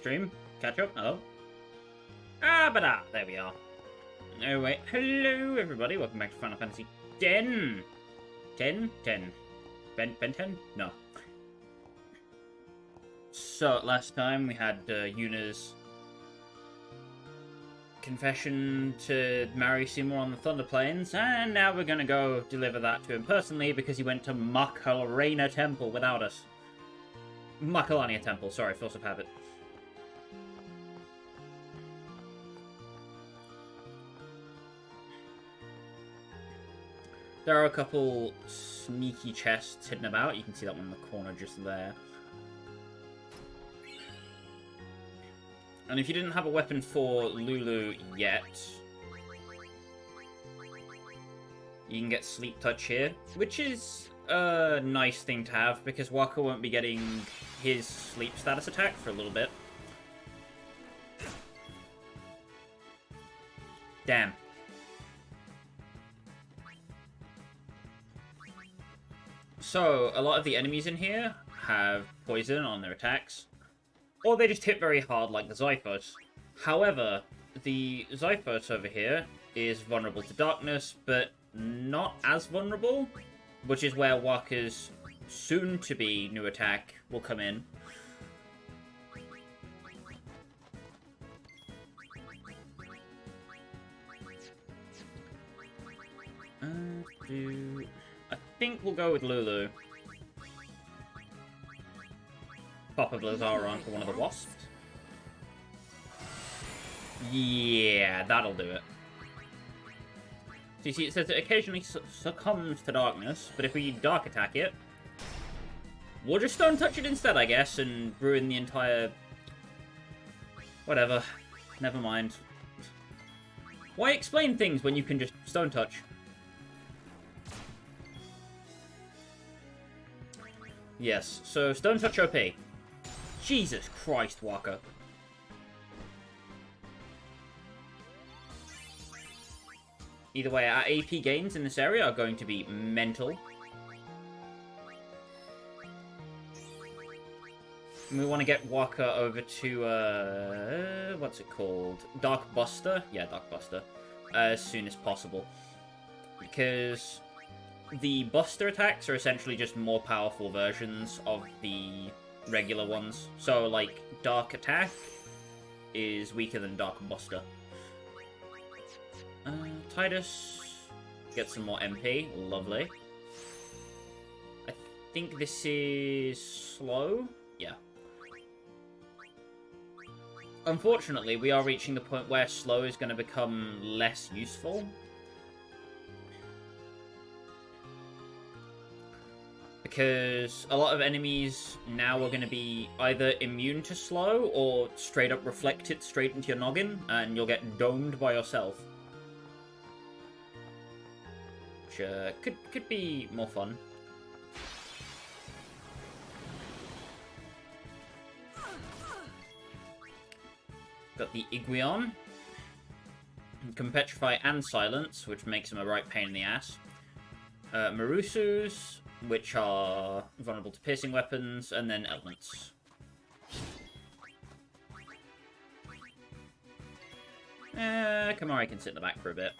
stream. Catch up. Hello. There we are. Oh, wait. Hello, everybody. Welcome back to Final Fantasy X. 10? Ben 10? No. So, last time we had Yuna's confession to marry Seymour on the Thunder Plains, and now we're gonna go deliver that to him personally because he went to Macalania Temple without us. Macalania Temple, sorry, force of habit. There are a couple sneaky chests hidden about. You can see that one in the corner just there. And if you didn't have a weapon for Lulu yet, you can get Sleep Touch here, which is a nice thing to have because Wakka won't be getting his sleep status attack for a little bit. Damn. So, a lot of the enemies in here have poison on their attacks, or they just hit very hard like the Zyphos. However, the Zyphos over here is vulnerable to darkness, but not as vulnerable, which is where Wakka's soon-to-be new attack will come in. I think we'll go with Lulu. Pop a Blizzara on for one of the wasps. Yeah, that'll do it. So you see, it says it occasionally succumbs to darkness, but if we dark attack it, we'll just stone touch it instead, I guess, and ruin the entire... Whatever. Never mind. Why explain things when you can just stone touch? Yes, so stone touch OP. Jesus Christ, Wakka. Either way, our AP gains in this area are going to be mental. And we want to get Wakka over to, what's it called? Dark Buster? Yeah, Dark Buster. As soon as possible. Because the Buster attacks are essentially just more powerful versions of the regular ones. So, like, Dark Attack is weaker than Dark Buster. Titus gets some more MP. Lovely. I think this is slow. Yeah. Unfortunately, we are reaching the point where slow is going to become less useful. Because a lot of enemies now are going to be either immune to slow or straight up reflect it straight into your noggin, and you'll get domed by yourself. Which could be more fun. Got the Iguion. Can Petrify and Silence, which makes him a right pain in the ass. Marusus, which are vulnerable to piercing weapons, and then Elements. Kamari can sit in the back for a bit.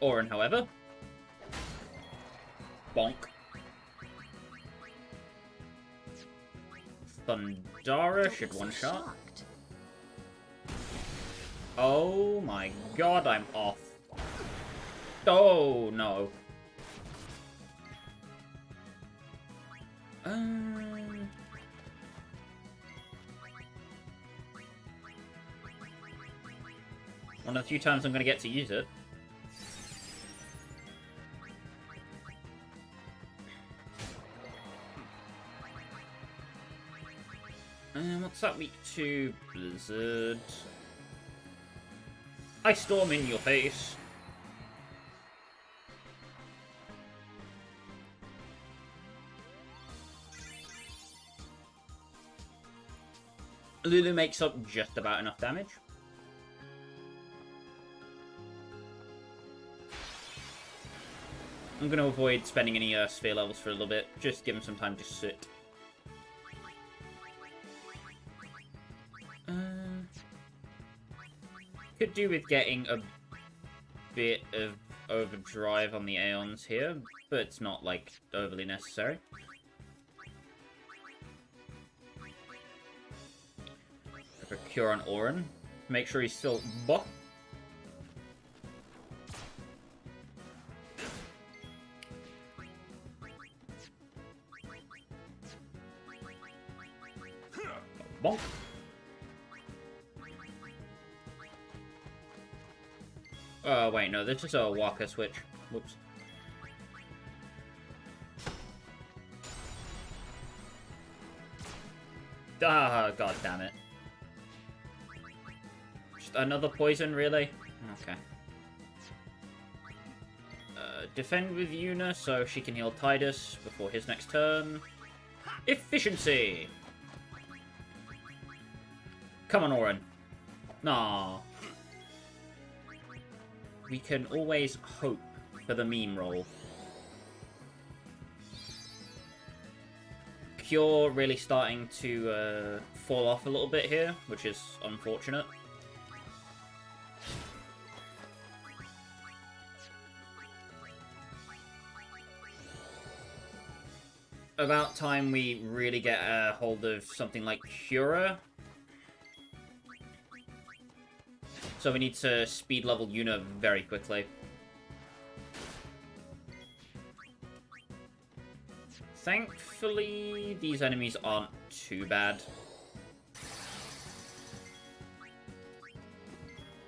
Orin, however. Bonk. Thundara should one-shot. Oh my god, I'm off. Oh, no. One of the few times I'm going to get to use it. What's that weak to? Blizzard. Ice Storm in your face. Lulu makes up just about enough damage. I'm going to avoid spending any sphere levels for a little bit. Just give him some time to sit. Could do with getting a bit of overdrive on the Aeons here, but it's not, like, overly necessary. Procure on Orin. Make sure he's still buff. Bonk. Oh, wait, no, this is a Walker switch. Whoops. Ah, god damn it. Just another poison, really? Okay. Defend with Yuna so she can heal Tidus before his next turn. Efficiency! Come on, Orin. Nah. We can always hope for the meme roll. Cure really starting to fall off a little bit here, which is unfortunate. About time we really get a hold of something like Cura. So we need to speed level Yuna very quickly. Thankfully, these enemies aren't too bad.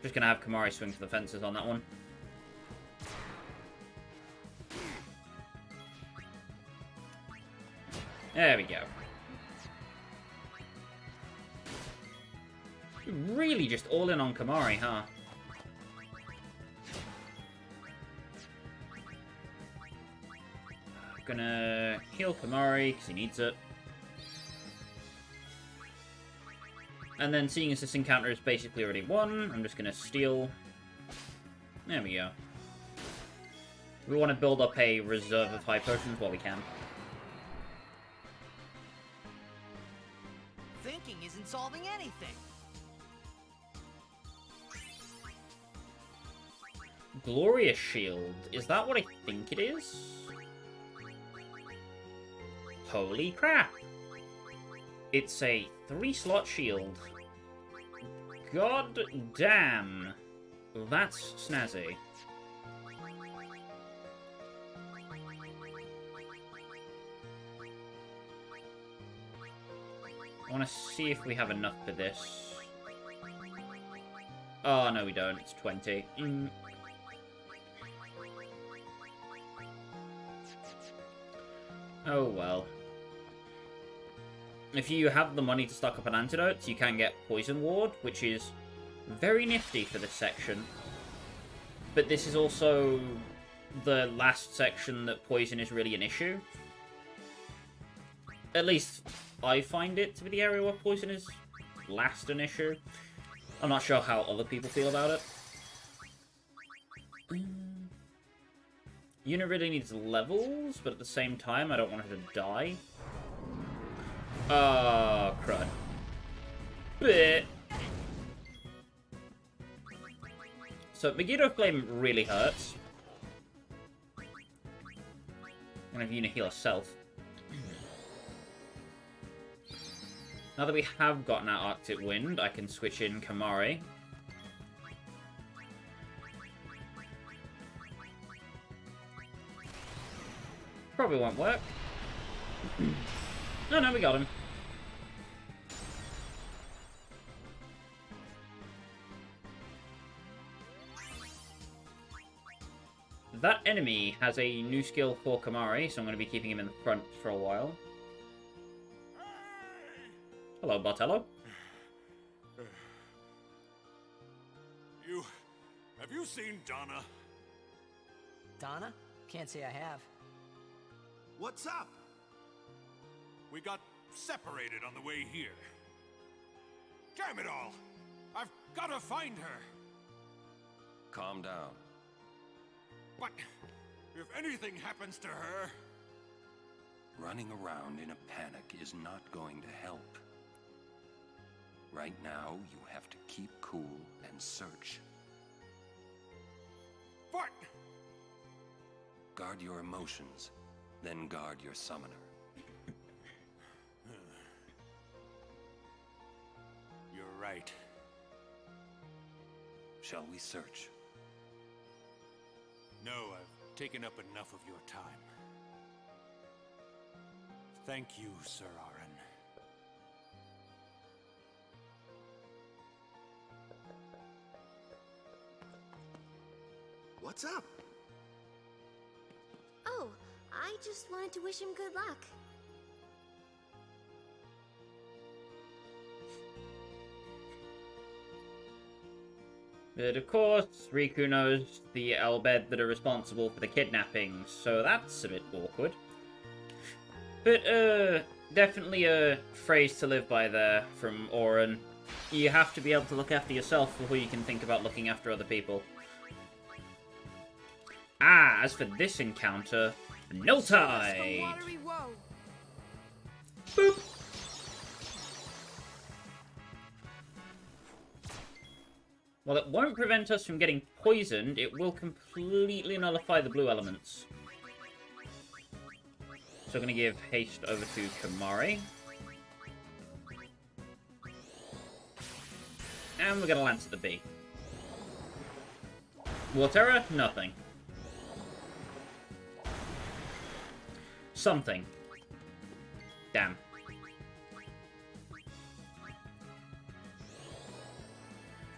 Just gonna have Kamari swing for the fences on that one. There we go. Really just all in on Kamari, huh? Gonna heal Kamari, because he needs it. And then, seeing as this encounter is basically already won, I'm just gonna steal. There we go. We want to build up a reserve of high potions while we can. Thinking isn't solving anything. Glorious Shield. Is that what I think it is? Holy crap! It's a 3-slot shield. God damn. That's snazzy. I want to see if we have enough for this. Oh, no we don't. It's 20. Oh well. If you have the money to stock up on antidotes, you can get Poison Ward, which is very nifty for this section. But this is also the last section that poison is really an issue. At least I find it to be the area where poison is last an issue. I'm not sure how other people feel about it. Yuna really needs levels, but at the same time, I don't want her to die. Oh, crud. Bit. So, Megiddo Flame really hurts. I'm gonna have Yuna heal herself. Now that we have gotten our Arctic Wind, I can switch in Kamari. Probably won't work. No, we got him. That enemy has a new skill for Kamari, so I'm going to be keeping him in the front for a while. Hello, Bartello. Have you seen Donna? Donna? Can't say I have. What's up? We got separated on the way here. Damn it all! I've got to find her! Calm down. But if anything happens to her... Running around in a panic is not going to help. Right now, you have to keep cool and search. What? Guard your emotions, then guard your summoner. You're right. Shall we search? No, I've taken up enough of your time. Thank you, Sir Aaron. What's up? Oh, I just wanted to wish him good luck. But of course, Riku knows the Bhed that are responsible for the kidnapping, so that's a bit awkward. But, definitely a phrase to live by there from Auron. You have to be able to look after yourself before you can think about looking after other people. Ah, as for this encounter, Niltide! Boop! While it won't prevent us from getting poisoned, it will completely nullify the blue elements. So I'm going to give haste over to Kamari. And we're going to lance at the B. Waterra? Nothing. Something. Damn.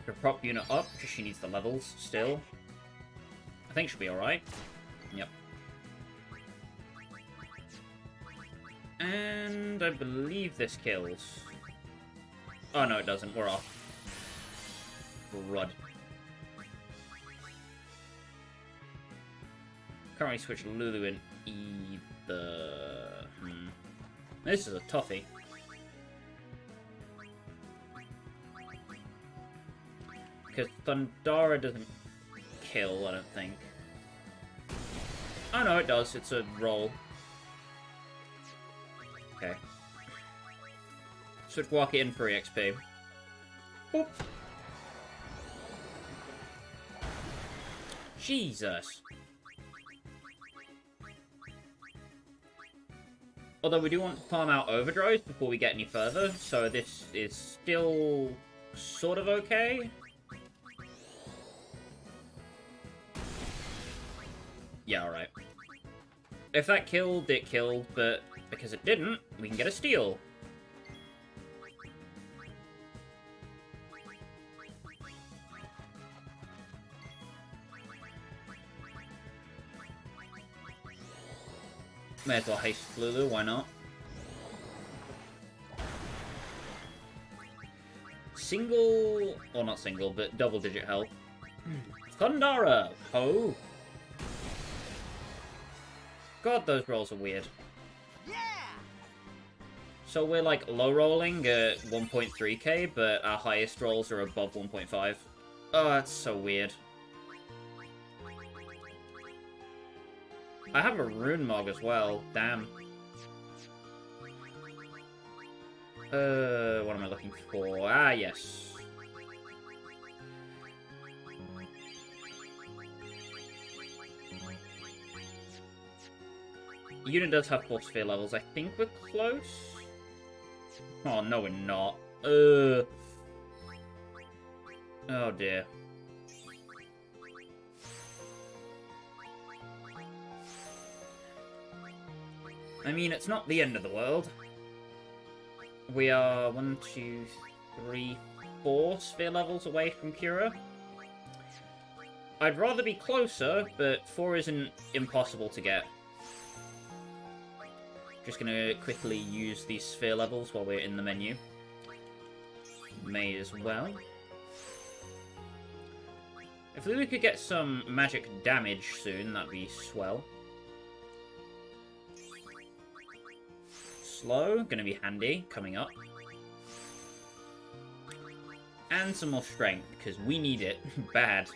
To prop Yuna up, because she needs the levels still. I think she'll be alright. Yep. And I believe this kills. Oh no, it doesn't. We're off. Crud. Can't really switch Lulu in either. This is a toughie. Because Thundara doesn't kill, I don't think. Oh no, it does. It's a roll. Okay. Switch Walk it in for EXP. Boop. Jesus. Although we do want to farm out overdrives before we get any further, so this is still sort of okay. Yeah, alright. If that killed, it killed, but because it didn't, we can get a steal. May as well haste Lulu, why not? Single, or not single, but double-digit health. Thundara! Oh! God, those rolls are weird. Yeah! So we're like low rolling at 1.3k, but our highest rolls are above 1.5. Oh, that's so weird. I have a rune mog as well. Damn. What am I looking for? Ah, yes. Yuna does have 4 sphere levels. I think we're close. Oh, no, we're not. Oh, dear. I mean, it's not the end of the world. We are 1, 2, 3, 4 sphere levels away from Cura. I'd rather be closer, but 4 isn't impossible to get. Just gonna quickly use these sphere levels while we're in the menu. May as well. If Lulu could get some magic damage soon, that'd be swell. Slow, gonna be handy, coming up. And some more strength, because we need it bad.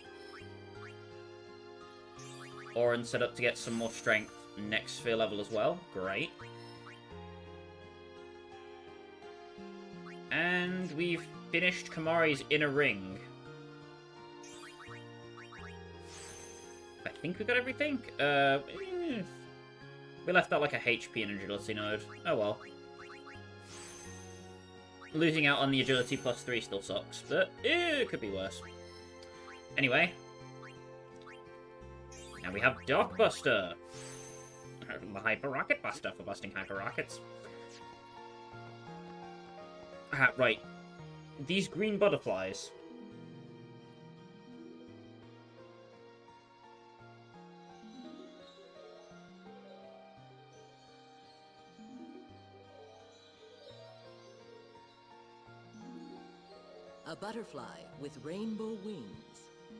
Auron set up to get some more strength next sphere level as well. Great. And we've finished Kamari's inner ring. I think we got everything. We left out like a HP and agility node. Oh well. Losing out on the agility +3 still sucks, but it could be worse. Anyway. Now we have Dark Buster. The Hyper Rocket Buster for busting Hyper Rockets. Ah, right. These green butterflies. A butterfly with rainbow wings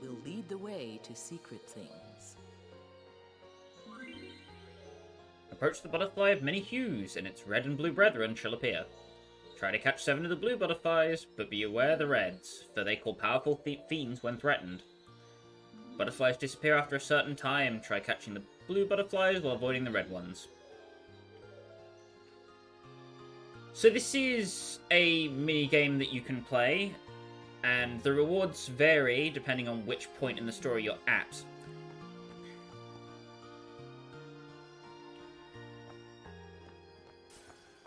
will lead the way to secret things. Approach the butterfly of many hues, and its red and blue brethren shall appear. Try to catch 7 of the blue butterflies, but be aware the reds, for they call powerful fiends when threatened. Butterflies disappear after a certain time. Try catching the blue butterflies while avoiding the red ones. So this is a mini-game that you can play, and the rewards vary depending on which point in the story you're at.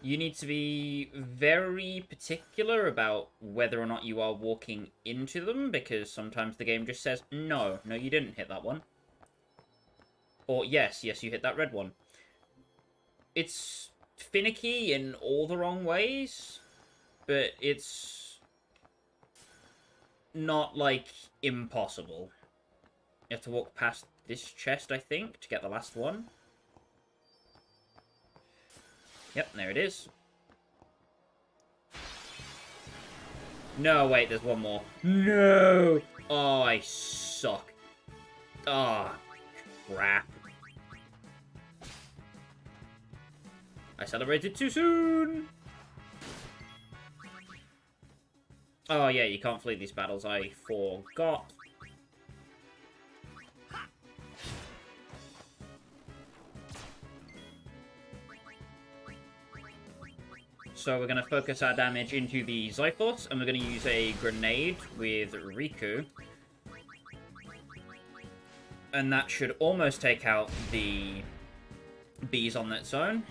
You need to be very particular about whether or not you are walking into them, because sometimes the game just says, no, you didn't hit that one. Or, yes, you hit that red one. It's finicky in all the wrong ways, but it's not, like, impossible. You have to walk past this chest, I think, to get the last one. Yep, there it is. No, wait, there's one more. No! Oh, I suck. Ah, oh, crap. I celebrated too soon! Oh, yeah, you can't flee these battles. I forgot. So we're going to focus our damage into the Zyphos, and we're going to use a grenade with Riku. And that should almost take out the bees on that zone.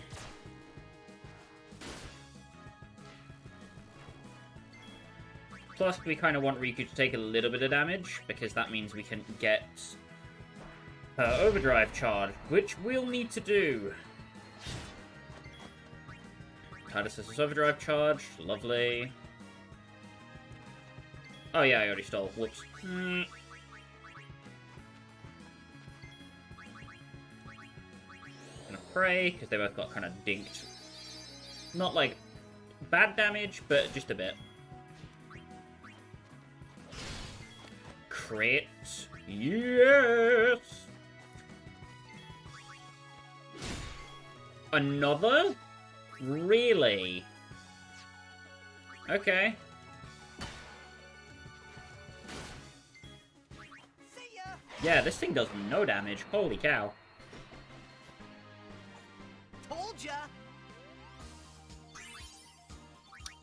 Plus, we kind of want Riku to take a little bit of damage, because that means we can get her overdrive charge, which we'll need to do. Titus's overdrive charge, lovely. Oh yeah, I already stole. Whoops. Gonna pray, because they both got kind of dinked. Not like bad damage, but just a bit. Crit. Yes! Another? Really? Okay. Yeah, this thing does no damage. Holy cow. Told ya.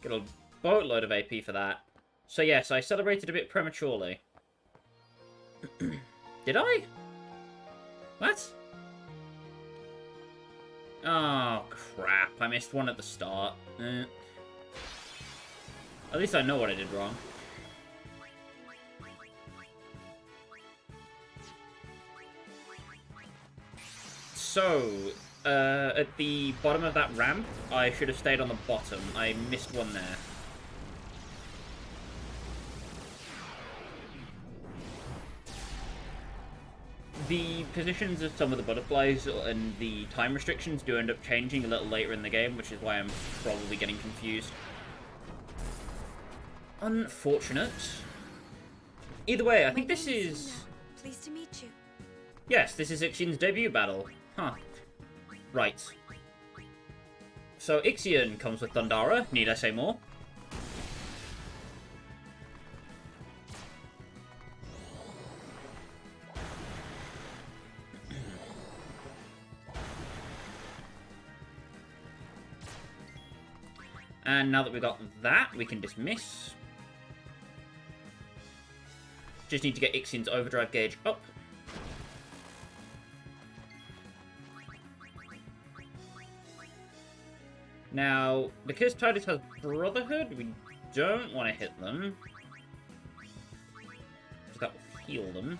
Get a boatload of AP for that. So yes, I celebrated a bit prematurely. Did I? What? Oh, crap. I missed one at the start. At least I know what I did wrong. So, at the bottom of that ramp, I should have stayed on the bottom. I missed one there. The positions of some of the butterflies and the time restrictions do end up changing a little later in the game, which is why I'm probably getting confused. Unfortunate. Either way, I think this is... Pleased to meet you. Yes, this is Ixion's debut battle. Huh. Right. So Ixion comes with Thundara, need I say more? And now that we've got that, we can dismiss. Just need to get Ixion's overdrive gauge up. Now, because Tidus has Brotherhood, we don't want to hit them. Because that will heal them.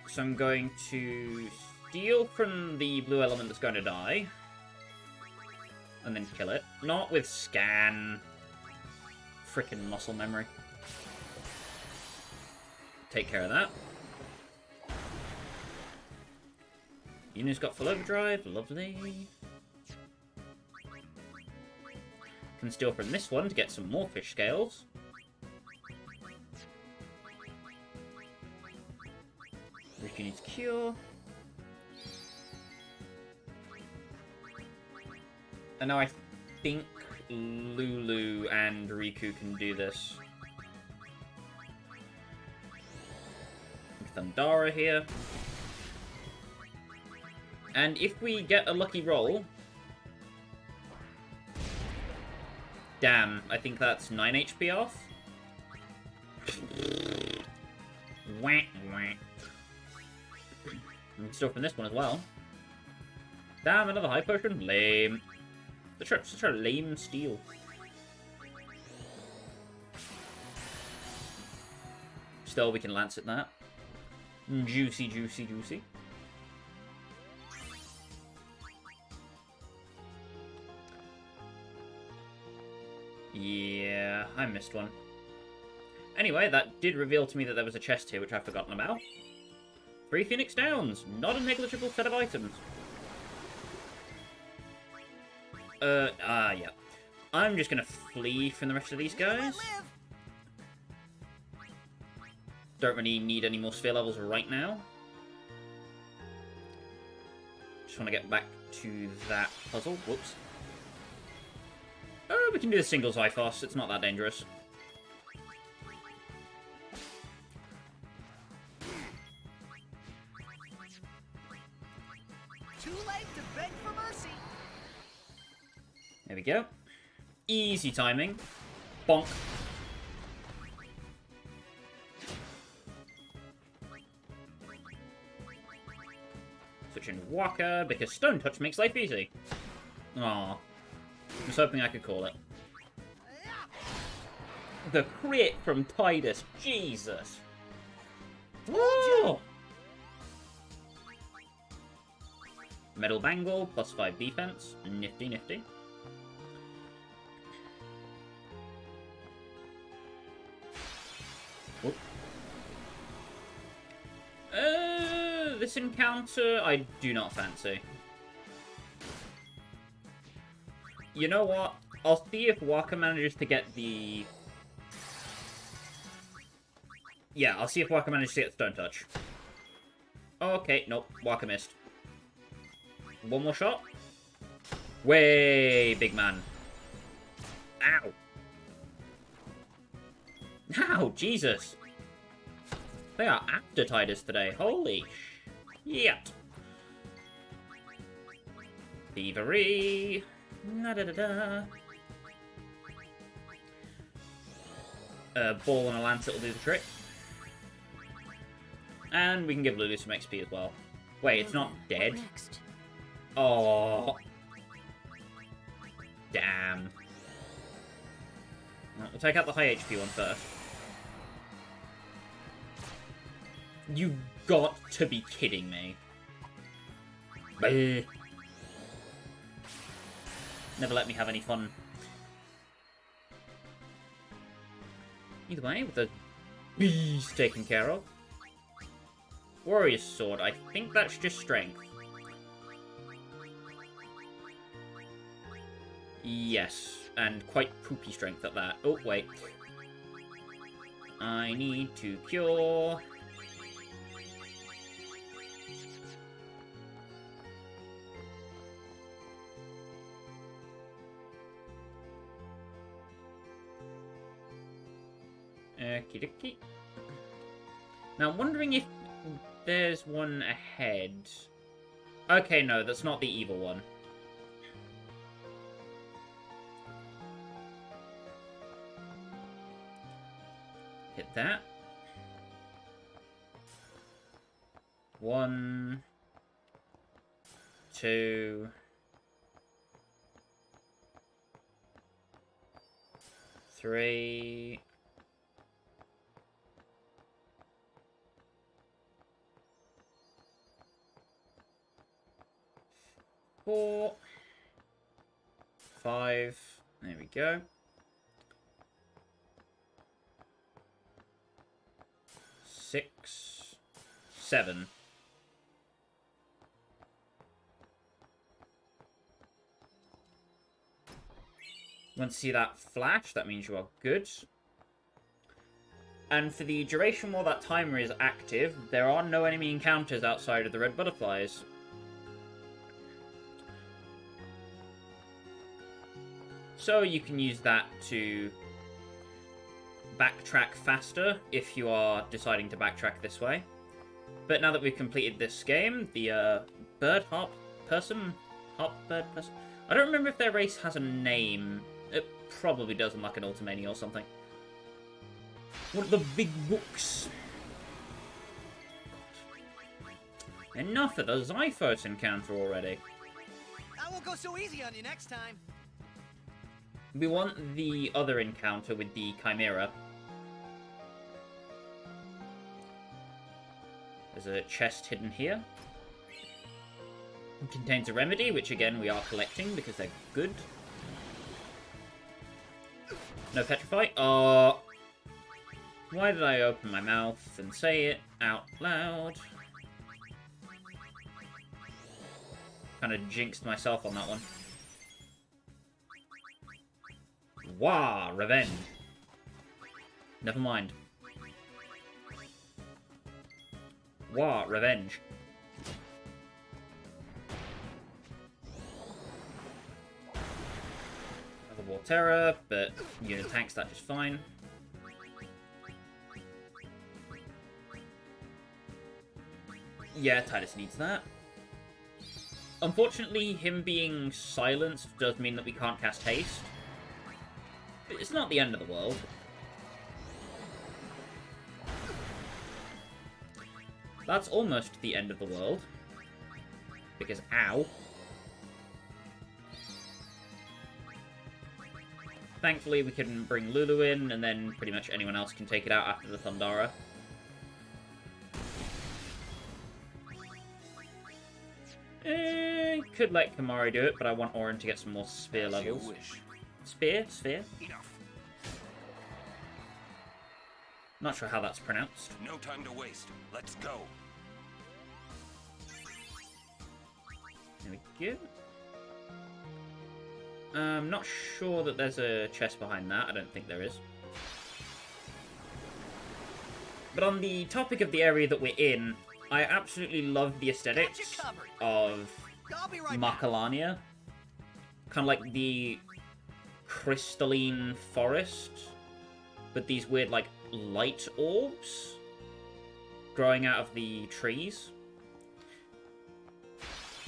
So I'm going to steal from the blue element that's going to die. And then kill it. Not with scan. Frickin' muscle memory. Take care of that. Yuna's got full overdrive. Lovely. Can steal from this one to get some more fish scales. Riku needs cure. And now I think Lulu and Riku can do this. Thundara here. And if we get a lucky roll... Damn, I think that's 9 HP off. Wah, wah. We can steal from this one as well. Damn, another high potion? Lame. Such a lame steal. Still, we can lance at that. Juicy, juicy, juicy. Yeah, I missed one. Anyway, that did reveal to me that there was a chest here, which I've forgotten about. 3 Phoenix Downs. Not a negligible set of items. Yeah. I'm just gonna flee from the rest of these guys. Don't really need any more sphere levels right now. Just want to get back to that puzzle. Whoops. Oh, we can do the single Zyphos. It's not that dangerous. Too late to beg for mercy. There we go. Easy timing. Bonk. Switching Waka, because Stone Touch makes life easy. Aww. I was hoping I could call it. The crit from Tidus. Jesus. Whoa! Metal Bangle, +5 defense. Nifty, nifty. Whoop. This encounter I do not fancy. You know what? I'll see if Waka manages to get the... Yeah, I'll see if Waka manages to get Stone Touch. Okay, nope. Waka missed. One more shot. Way, big man. Ow. Ow, Jesus. They are after Tidus today. Holy shit. Thievery. Na-da-da-da. Ball and a lance, it'll do the trick. And we can give Lulu some XP as well. Wait, it's not dead. Next. Oh. Damn. Well, we'll take out the high HP one first. You got to be kidding me. Bleh. Never let me have any fun. Either way, with the beast taken care of. Warrior's Sword, I think that's just strength. Yes, and quite poopy strength at that. Oh, wait. I need to cure... Okie dokie. Now, I'm wondering if there's one ahead. Okay, no, that's not the evil one. Hit that. 1, 2, 3, 4, 5. There we go. 6, 7. Want to see that flash? That means you are good. And for the duration while that timer is active, there are no enemy encounters outside of the red butterflies. So you can use that to backtrack faster if you are deciding to backtrack this way. But now that we've completed this game, the bird harp person, I don't remember if their race has a name. It probably does in like an Ultimania or something. One of the big books. Enough of the Zyphos encounter already. I won't go so easy on you next time. We want the other encounter with the Chimera. There's a chest hidden here. It contains a remedy, which again we are collecting because they're good. No petrify. Why did I open my mouth and say it out loud? Kind of jinxed myself on that one. Wah! Revenge. Never mind. Wah! Revenge. Another War Terror, but Yuna tanks that just fine. Yeah, Titus needs that. Unfortunately, him being silenced does mean that we can't cast haste. But it's not the end of the world. That's almost the end of the world. Because, ow. Thankfully, we can bring Lulu in, and then pretty much anyone else can take it out after the Thundara. Could let Kamari do it, but I want Orin to get some more spear levels. Spear? Enough. Not sure how that's pronounced. No time to waste. Let's go. There we go. Not sure that there's a chest behind that. I don't think there is. But on the topic of the area that we're in, I absolutely love the aesthetics of Macalania. Kind of like the crystalline forest, with these weird, like, light orbs growing out of the trees.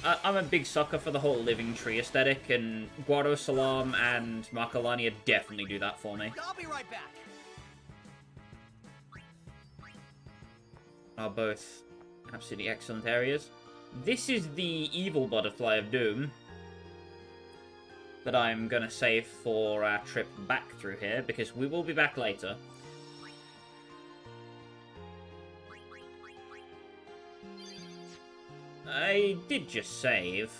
I'm a big sucker for the whole living tree aesthetic, and Guado Salam and Macalania definitely do that for me. I'll be right back. Are both absolutely excellent areas. This is the evil butterfly of doom that I'm gonna save for our trip back through here, because we will be back later. I did just save.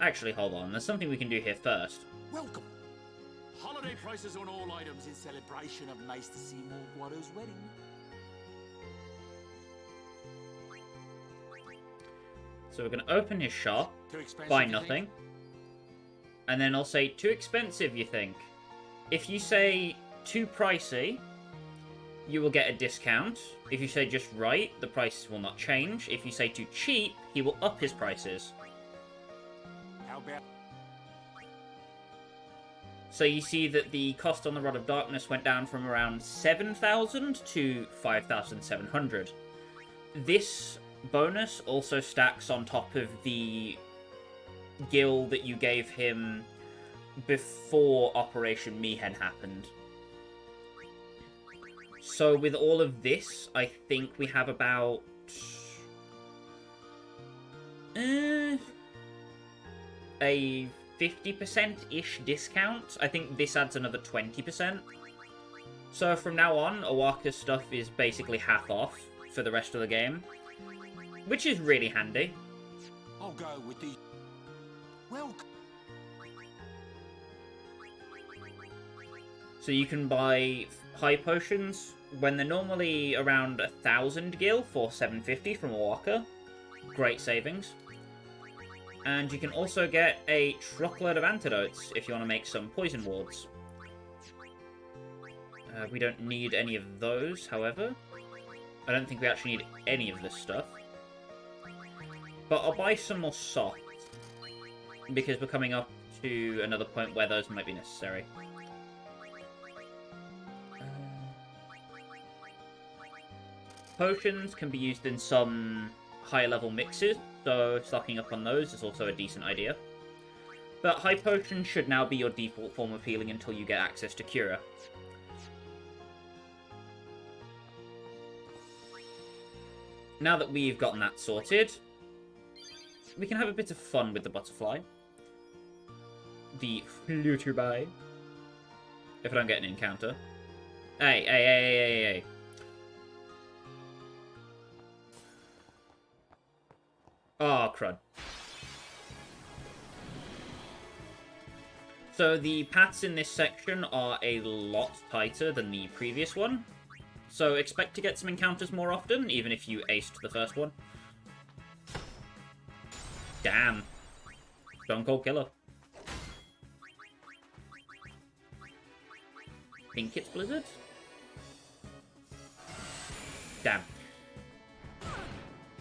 Actually, hold on. There's something we can do here first. Welcome. Holiday prices on all items in celebration of Maester Seymour Guado's wedding. So we're going to open his shop, Too expensive, buy you nothing, think? and then I'll say, too expensive, you think? If you say, too pricey, you will get a discount. If you say just right, the prices will not change. If you say too cheap, he will up his prices. How about... So you see that the cost on the Rod of Darkness went down from around 7,000 to 5,700. This bonus also stacks on top of the gil that you gave him before Operation Mihen happened. So with all of this, I think we have about... a 50%-ish discount. I think this adds another 20%. So from now on, O'aka's stuff is basically half off for the rest of the game, which is really handy. I'll go with the... Well... So you can buy high potions when they're normally around 1,000 gil for 750 from O'aka. Great savings. And you can also get a truckload of antidotes if you want to make some poison wards. We don't need any of those, however. I don't think we actually need any of this stuff. But I'll buy some more soft, because we're coming up to another point where those might be necessary. Potions can be used in some higher level mixes, so stocking up on those is also a decent idea. But high potions should now be your default form of healing until you get access to Cura. Now that we've gotten that sorted, we can have a bit of fun with the butterfly. The flutterby. If I don't get an encounter. Hey. Oh, crud. So the paths in this section are a lot tighter than the previous one. So expect to get some encounters more often, even if you aced the first one. Damn. Stone Cold Killer. Think it's Blizzard? Damn.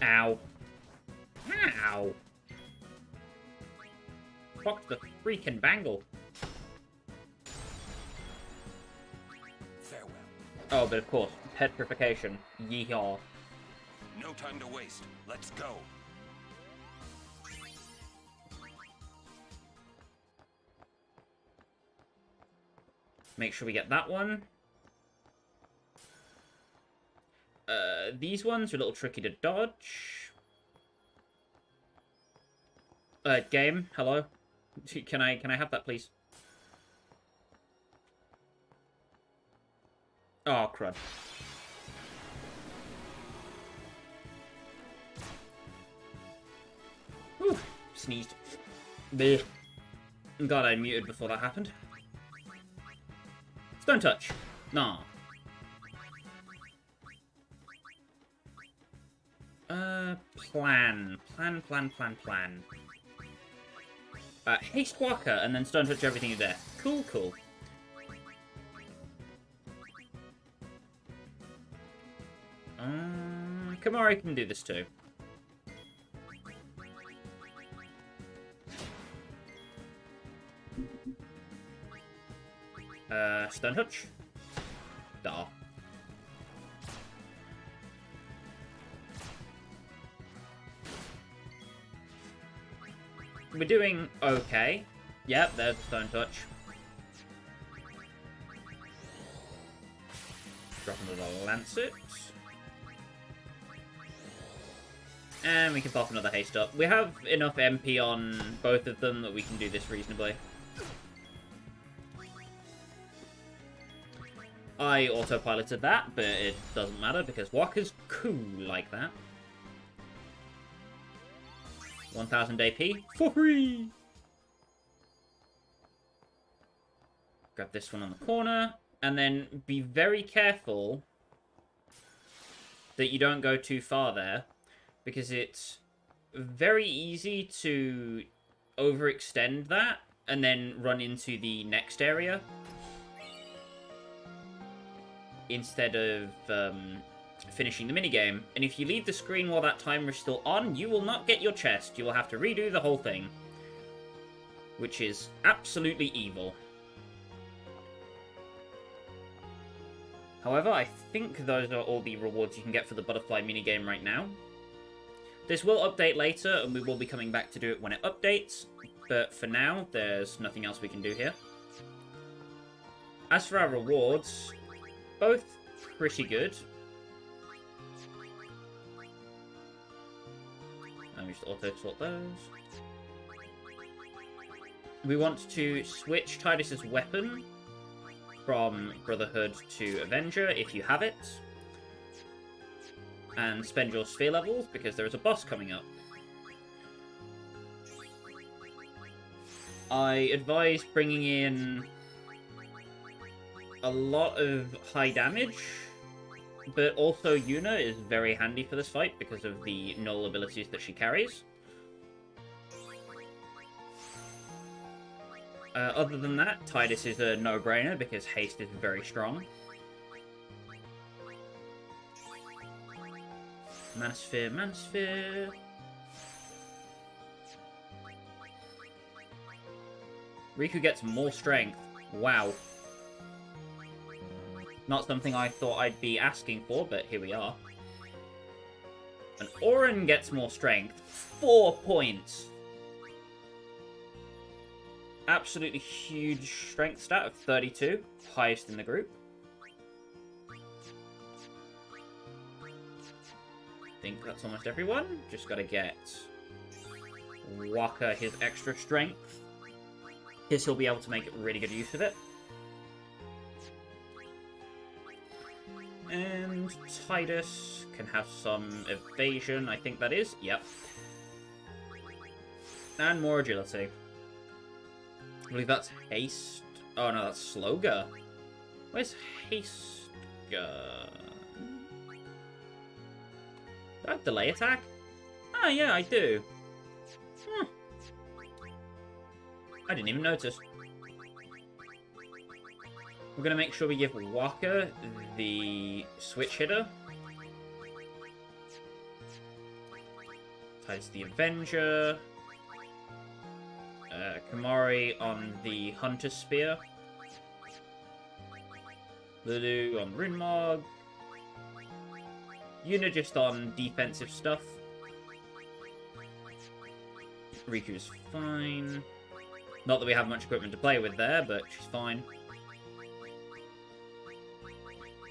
Ow. Ow. Fuck the freaking bangle. Farewell. Oh, but of course, petrification. Yeehaw. No time to waste. Let's go. Make sure we get that one. These ones are a little tricky to dodge. Game, hello? Can I have that, please? Oh, crud. Whew, sneezed. Blech. God, I muted before that happened. Stone Touch. Nah. Plan. Haste Waka, and then Stone Touch everything to death. Cool. Kamari can do this too. Stone Touch. Da. We're doing okay. Yep, there's the Stone Touch. Drop another Lancet. And we can pop another Haste up. We have enough MP on both of them that we can do this reasonably. I autopiloted that, but it doesn't matter because Waka's cool like that. 1000 AP for free! Grab this one on the corner, and then be very careful that you don't go too far there, because it's very easy to overextend that and then run into the next area instead of finishing the minigame. And if you leave the screen while that timer is still on, you will not get your chest. You will have to redo the whole thing, which is absolutely evil. However, I think those are all the rewards you can get for the butterfly minigame right now. This will update later, and we will be coming back to do it when it updates, but for now, there's nothing else we can do here. As for our rewards, both pretty good. Let me just auto-sort those. We want to switch Tidus's weapon from Brotherhood to Avenger, if you have it. And spend your sphere levels, because there is a boss coming up. I advise bringing in a lot of high damage, but also Yuna is very handy for this fight because of the null abilities that she carries. Other than that, Tidus is a no-brainer because haste is very strong. Manosphere, Manosphere. Riku gets more strength. Wow. Not something I thought I'd be asking for, but here we are. And Auron gets more strength. 4 points. Absolutely huge strength stat of 32. Highest in the group. I think that's almost everyone. Just gotta get Waka his extra strength, because he'll be able to make really good use of it. And Tidus can have some evasion, I think that is. Yep. And more agility. I believe that's haste. Oh no, that's Sloga. Where's haste? Do I have delay attack? Ah, yeah, I do. I didn't even notice. We're going to make sure we give Waka the switch hitter. Tidus the Avenger. Kamari on the Hunter Spear. Lulu on Runemog. Yuna just on defensive stuff. Riku's fine. Not that we have much equipment to play with there, but she's fine.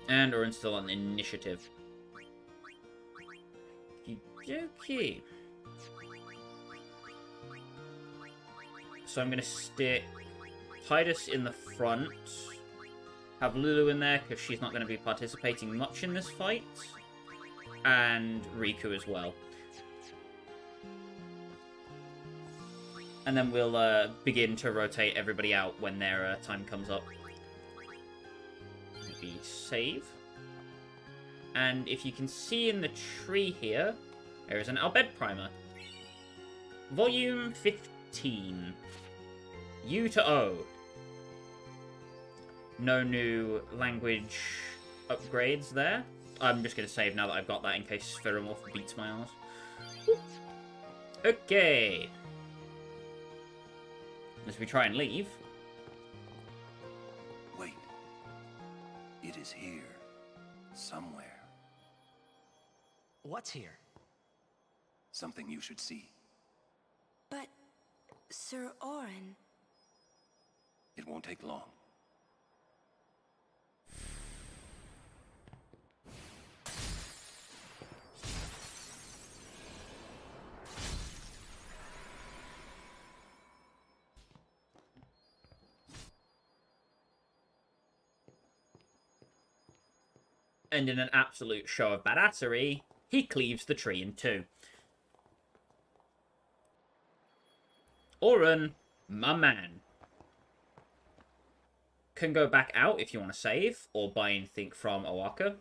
And Auron's still on initiative. Okay. So I'm going to stick Tidus in the front. Have Lulu in there, because she's not going to be participating much in this fight. And Riku as well. And then we'll begin to rotate everybody out when their time comes up. Maybe save. And if you can see in the tree here, there is an Bhed primer. Volume 15. U to O. No new language upgrades there. I'm just going to save now that I've got that in case Spheromorph beats my ass. Okay. As we try and leave. Wait. It is here. Somewhere. What's here? Something you should see. But, Sir Auron... It won't take long. And in an absolute show of badassery, he cleaves the tree in two. Auron, my man. Can go back out if you want to save, or buy anything from Owaka.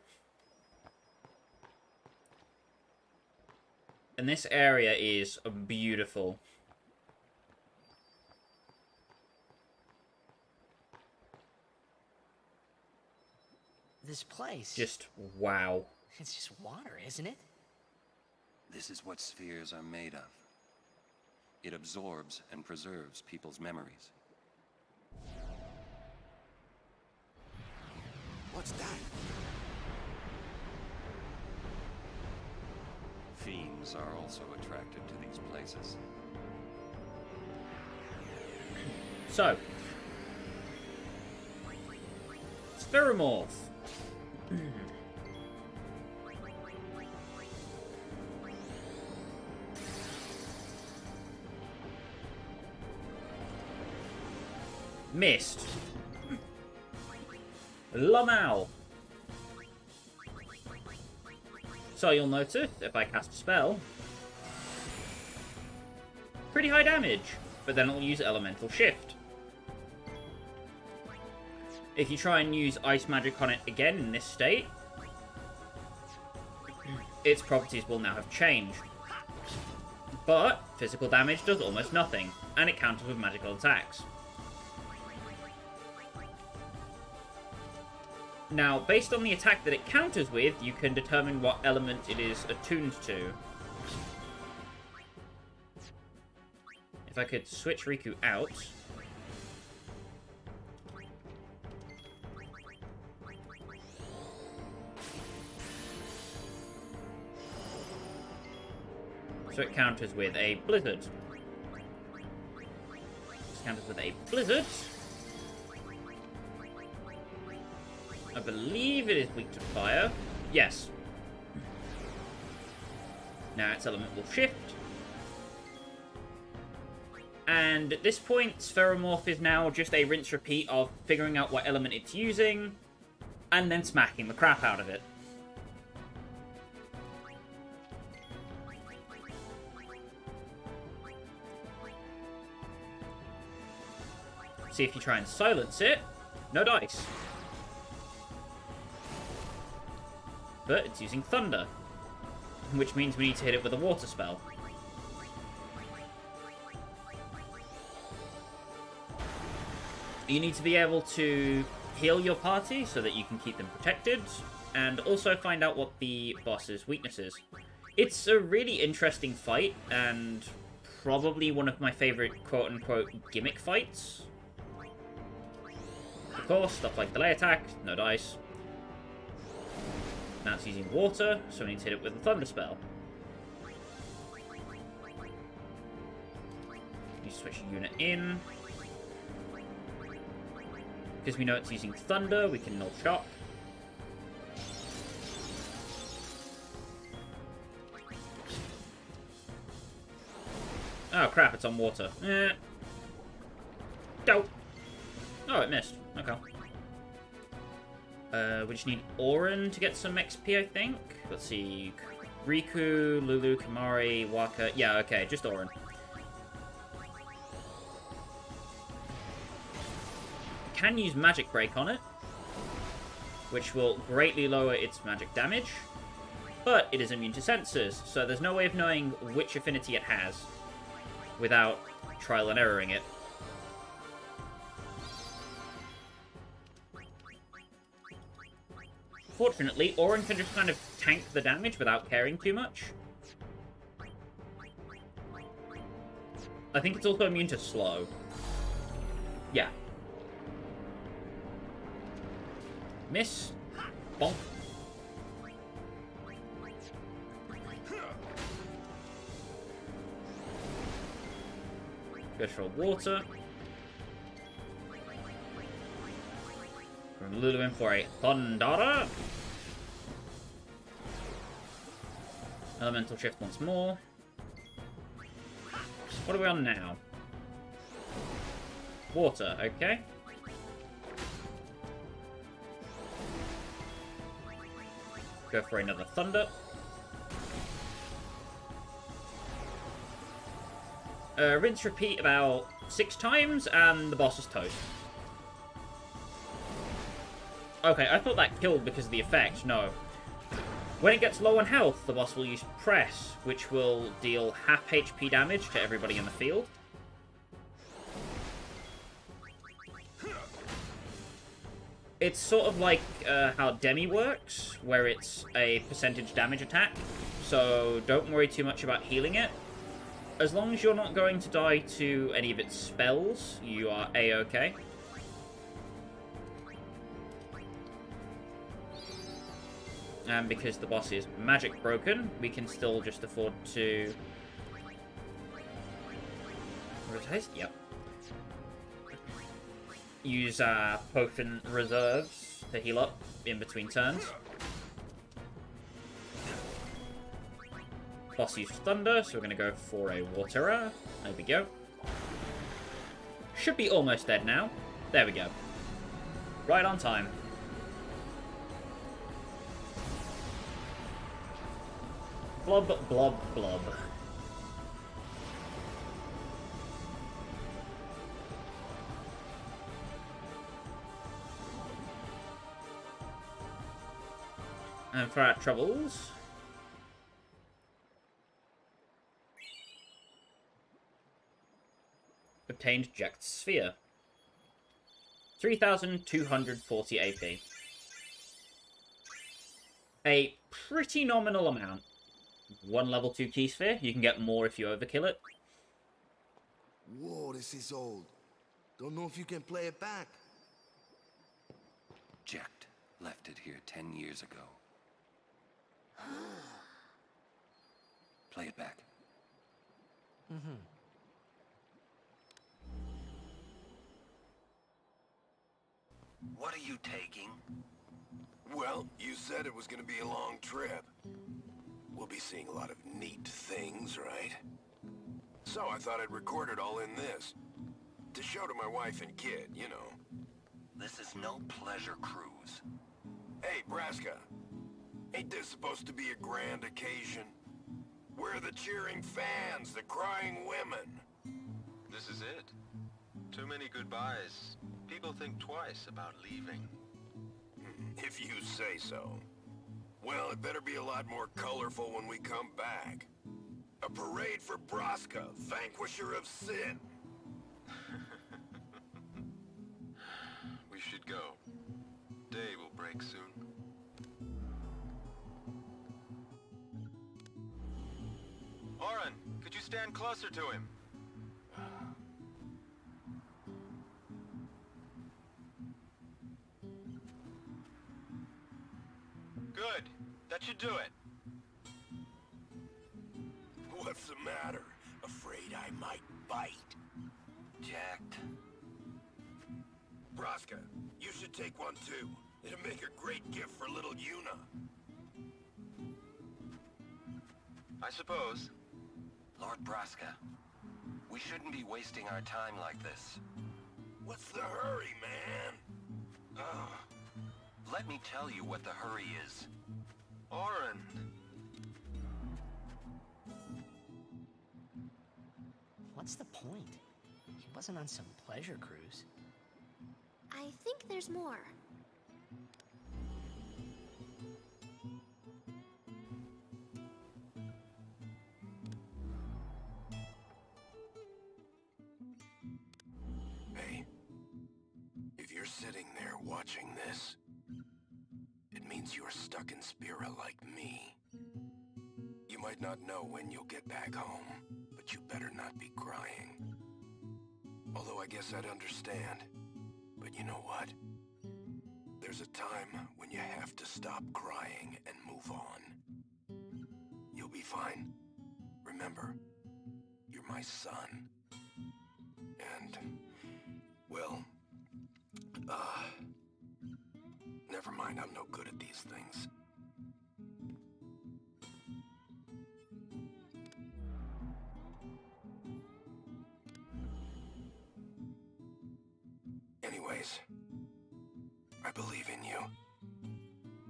And this area is beautiful. This place. Just wow. It's just water, isn't it? This is what spheres are made of. It absorbs and preserves people's memories. What's that? Fiends are also attracted to these places. So. Spheromorph. Missed. Lamau. So you'll notice, if I cast a spell, pretty high damage, but then it'll use Elemental Shift. If you try and use Ice Magic on it again in this state, its properties will now have changed. But physical damage does almost nothing, and it counters with magical attacks. Now, based on the attack that it counters with, you can determine what element it is attuned to. If I could switch Riku out. So it counters with a Blizzard. It counters with a Blizzard. I believe it is weak to fire. Yes. Now its element will shift. And at this point, Spheromorph is now just a rinse repeat of figuring out what element it's using, and then smacking the crap out of it. See if you try and silence it. No dice. But it's using Thunder, which means we need to hit it with a water spell. You need to be able to heal your party so that you can keep them protected, and also find out what the boss's weakness is. It's a really interesting fight, and probably one of my favourite quote-unquote gimmick fights. Of course, stuff like delay attack, no dice. Now it's using water, so we need to hit it with a thunder spell. You switch Yuna in. Because we know it's using thunder, we can null shock. Oh crap, it's on water. Dope. Oh, it missed. Okay. We just need Auron to get some XP, I think. Let's see. Riku, Lulu, Kamari, Waka. Yeah, okay, just Auron. Can use Magic Break on it, which will greatly lower its magic damage, but it is immune to sensors, so there's no way of knowing which affinity it has without trial and erroring it. Fortunately, Auron can just kind of tank the damage without caring too much. I think it's also immune to slow. Yeah. Miss. Bonk. Goes for water. From Lulu in for a Thundara. Elemental Shift once more. What are we on now? Water, okay. Go for another Thunder. Rinse repeat about 6 times, and the boss is toast. Okay, I thought that killed because of the effect. No. When it gets low on health, the boss will use Press, which will deal half HP damage to everybody in the field. It's sort of like how Demi works, where it's a percentage damage attack, so don't worry too much about healing it. As long as you're not going to die to any of its spells, you are A-okay. And because the boss is magic broken, we can still just afford to... Yep. Use our potion reserves to heal up in between turns. Boss used Thunder, so we're going to go for a Waterer. There we go. Should be almost dead now. There we go. Right on time. Blob, blob, blob. And for our troubles... obtained Jacked Sphere. 3,240 AP. A pretty nominal amount. One level 2 key sphere. You can get more if you overkill it. Whoa, this is old. Don't know if you can play it back. Jekt left it here 10 years ago. Play it back. Mm-hmm. What are you taking? Well, you said it was gonna be a long trip. We'll be seeing a lot of neat things, right? So I thought I'd record it all in this. To show to my wife and kid, you know. This is no pleasure cruise. Hey, Braska. Ain't this supposed to be a grand occasion? We're the cheering fans, the crying women. This is it. Too many goodbyes. People think twice about leaving. If you say so. Well, it better be a lot more colorful when we come back. A parade for Braska, vanquisher of sin. We should go. Day will break soon. Oren, could you stand closer to him? Good. That should do it. What's the matter? Afraid I might bite? Jekt. Braska, you should take one too. It'll make a great gift for little Yuna. I suppose. Lord Braska, we shouldn't be wasting our time like this. What's the hurry, man? Let me tell you what the hurry is. Oren. What's the point? He wasn't on some pleasure cruise. I think there's more. Hey, if you're sitting there watching this, it means you're stuck in Spira like me. You might not know when you'll get back home, but you better not be crying. Although I guess I'd understand. But you know what? There's a time when you have to stop crying and move on. You'll be fine. Remember, you're my son. And, well, never mind, I'm no good at these things. Anyways, I believe in you.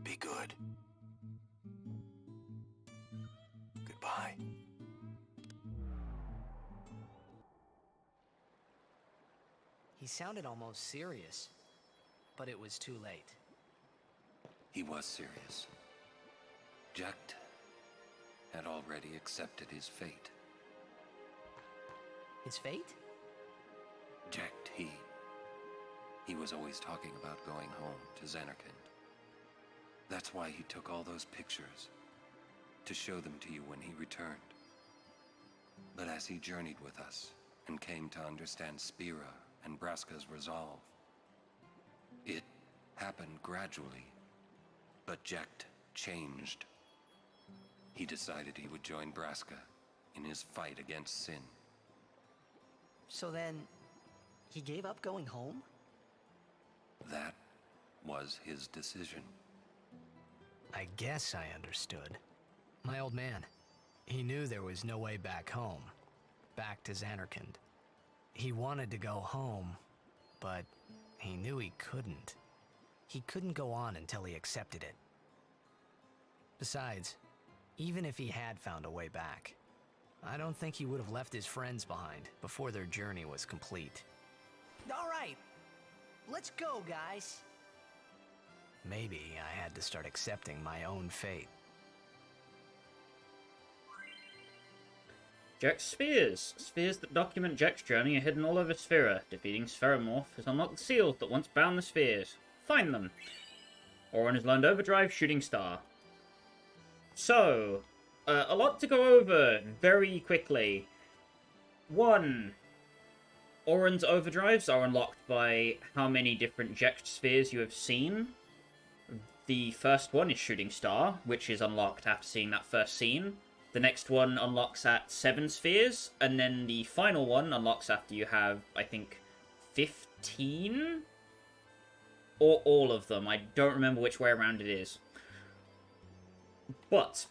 Be good. Goodbye. He sounded almost serious, but it was too late. He was serious. Jekt had already accepted his fate. His fate? Jekt, he was always talking about going home to Zanarkand. That's why he took all those pictures, to show them to you when he returned. But as he journeyed with us, and came to understand Spira and Braska's resolve, it happened gradually, but Jekt changed. He decided he would join Braska in his fight against sin. So then, he gave up going home? That was his decision. I guess I understood. My old man, he knew there was no way back home, back to Zanarkand. He wanted to go home, but he knew he couldn't. He couldn't go on until he accepted it. Besides, even if he had found a way back, I don't think he would have left his friends behind before their journey was complete. All right, let's go, guys. Maybe I had to start accepting my own fate. Jecht's spheres. Spheres that document Jecht's journey are hidden all over Sphera. Defeating Spheromorph has unlocked the seals that once bound the spheres. Find them. Auron has learned Overdrive, Shooting Star. So, a lot to go over very quickly. 1. Auron's Overdrives are unlocked by how many different Jecht spheres you have seen. The first one is Shooting Star, which is unlocked after seeing that first scene. The next one unlocks at 7 spheres, and then the final one unlocks after you have, I think, 15? Or all of them. I don't remember which way around it is. But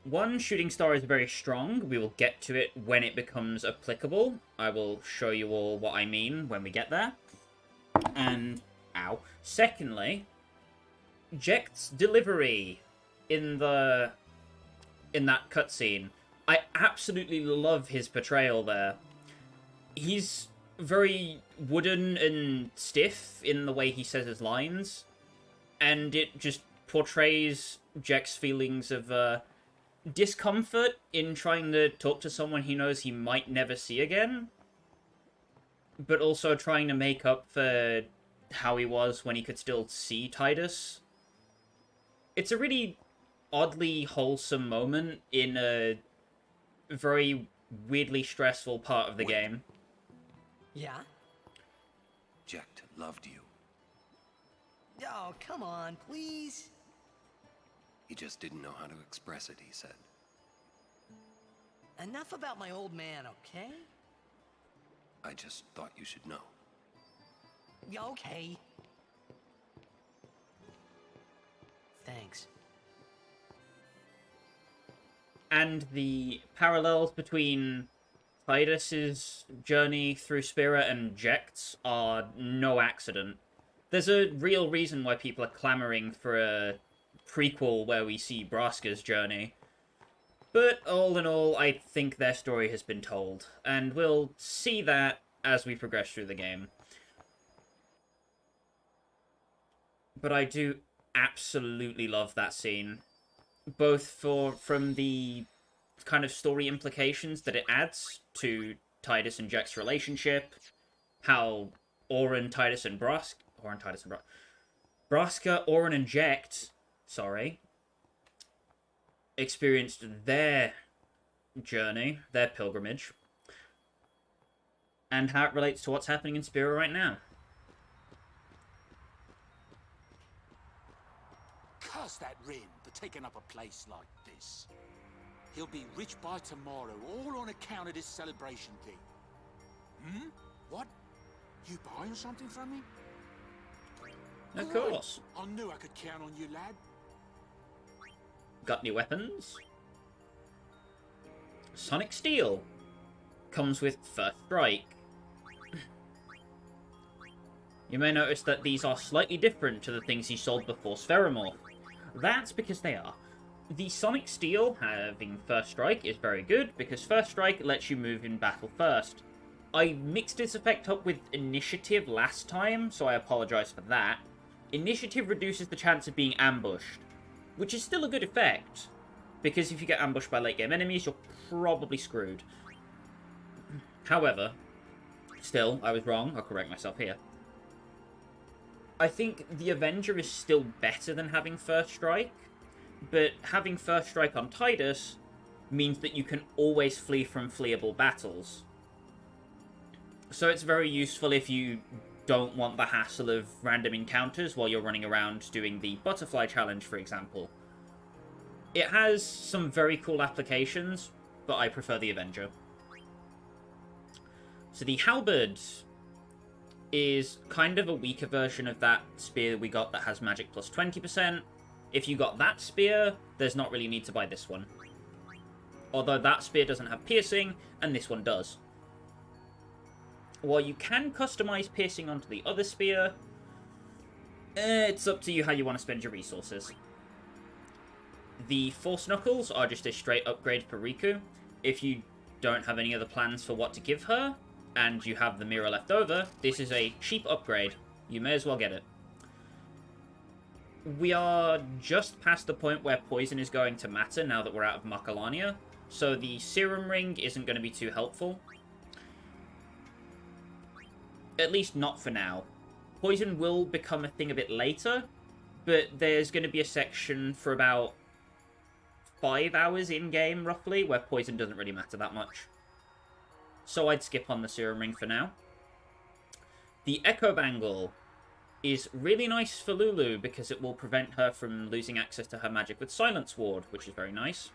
1, Shooting Star is very strong. We will get to it when it becomes applicable. I will show you all what I mean when we get there. And, ow. Secondly, Jecht's delivery in that cutscene. I absolutely love his portrayal there. He's very wooden and stiff in the way he says his lines, and it just portrays Jecht's feelings of discomfort in trying to talk to someone he knows he might never see again, but also trying to make up for how he was when he could still see Tidus. It's a really oddly wholesome moment in a very weirdly stressful part of the game. Yeah? Jecht loved you. Oh, come on, please. He just didn't know how to express it, he said. Enough about my old man, okay? I just thought you should know. Yeah, okay. Thanks. And the parallels between Tidus's journey through Spira and Jecht's are no accident. There's a real reason why people are clamoring for a prequel where we see Braska's journey. But all in all, I think their story has been told, and we'll see that as we progress through the game. But I do absolutely love that scene. Both from the kind of story implications that it adds to Tidus and Jecht's relationship, how Auron, Tidus, and Braska, Auron, and Jecht, experienced their journey, their pilgrimage, and how it relates to what's happening in Spira right now. Curse that Rin for taking up a place like this. He'll be rich by tomorrow, all on account of this celebration thing. Hmm? What? You buying something from me? Of course. I knew I could count on you, lad. Got any weapons? Sonic Steel comes with First Strike. You may notice that these are slightly different to the things he sold before Spheromorph. That's because they are. The Sonic Steel having First Strike is very good, because First Strike lets you move in battle first. I mixed its effect up with Initiative last time, so I apologise for that. Initiative reduces the chance of being ambushed, which is still a good effect, because if you get ambushed by late game enemies, you're probably screwed. However, still, I was wrong, I'll correct myself here. I think the Avenger is still better than having First Strike, but having First Strike on Tidus means that you can always flee from fleeable battles. So it's very useful if you don't want the hassle of random encounters while you're running around doing the Butterfly Challenge, for example. It has some very cool applications, but I prefer the Avenger. So the Halberd is kind of a weaker version of that spear we got that has magic plus 20%. If you got that spear, there's not really need to buy this one. Although that spear doesn't have piercing, and this one does. while you can customize piercing onto the other spear, it's up to you how you want to spend your resources. The Force Knuckles are just a straight upgrade for Riku. If you don't have any other plans for what to give her, and you have the mirror left over, this is a cheap upgrade. You may as well get it. We are just past the point where poison is going to matter now that we're out of Macalania, so the serum ring isn't going to be too helpful. At least not for now. Poison will become a thing a bit later, but there's going to be a section for about 5 hours in-game, roughly, where poison doesn't really matter that much. So I'd skip on the serum ring for now. The Echo Bangle is really nice for Lulu because it will prevent her from losing access to her magic with Silence Ward, which is very nice.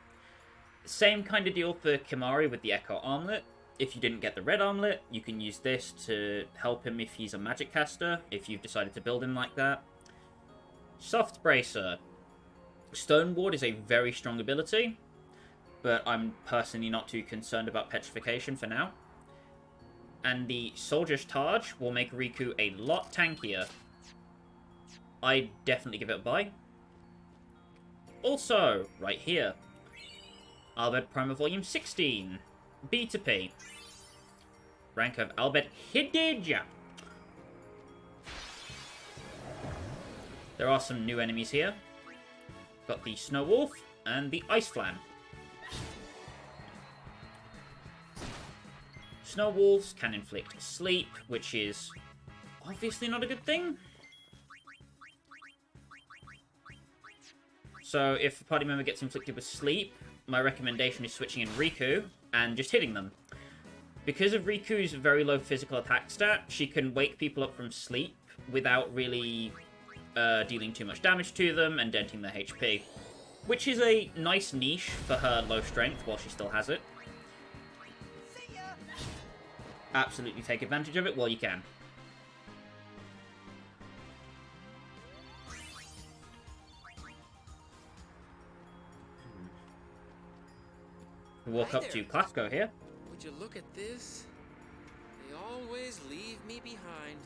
Same kind of deal for Kimari with the Echo Armlet. If you didn't get the red armlet, you can use this to help him if he's a magic caster, if you've decided to build him like that. Soft Bracer. Stone Ward is a very strong ability, but I'm personally not too concerned about petrification for now. And the Soldier's Targe will make Riku a lot tankier. I'd definitely give it a buy. Also, right here, Albed Primer Volume 16, B to P. Rank of Albed Hidija. There are some new enemies here. Got the Snow Wolf and the Ice Flan. Snow Wolves can inflict sleep, which is obviously not a good thing. So if a party member gets inflicted with sleep, my recommendation is switching in Riku and just hitting them. Because of Riku's very low physical attack stat, she can wake people up from sleep without really dealing too much damage to them and denting their HP. Which is a nice niche for her low strength while she still has it. Absolutely take advantage of it while you can. We walk up to Klasko here. Would you look at this? They always leave me behind.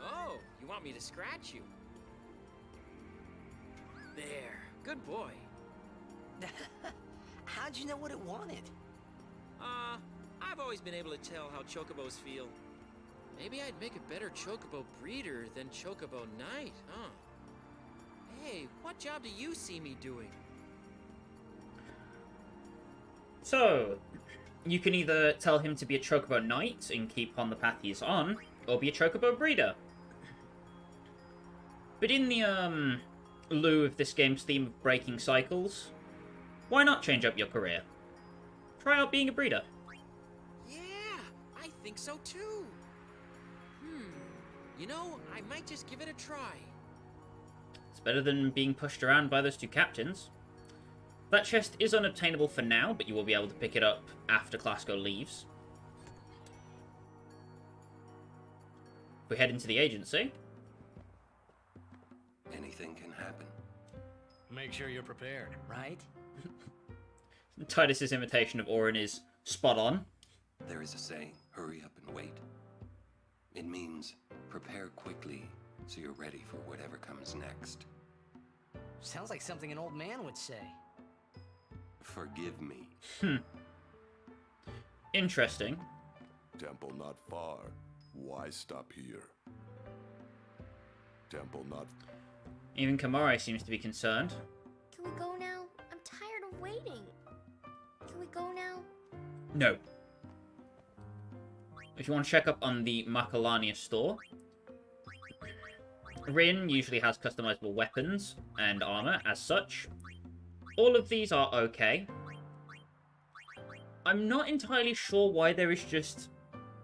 Oh, you want me to scratch you? There, good boy. How'd you know what it wanted? I've always been able to tell how chocobos feel. Maybe I'd make a better chocobo breeder than chocobo knight, huh? Hey, what job do you see me doing? So, you can either tell him to be a chocobo knight and keep on the path he is on, or be a chocobo breeder. But in the, lieu of this game's theme of breaking cycles, why not change up your career? Try out being a breeder. Yeah, I think so too. You know, I might just give it a try. It's better than being pushed around by those two captains. That chest is unobtainable for now, but you will be able to pick it up after Klasko leaves. We head into the agency. Anything can happen. Make sure you're prepared, right? Titus's imitation of Auron is spot on. There is a saying, hurry up and wait. It means prepare quickly so you're ready for whatever comes next. Sounds like something an old man would say. Forgive me. Interesting. Temple not far. Why stop here? Temple not... Even Kamare seems to be concerned. Can we go now? I'm tired of waiting. Can we go now? No. If you want to check up on the Macalania store, Rin usually has customizable weapons and armor as such. All of these are okay. I'm not entirely sure why there is just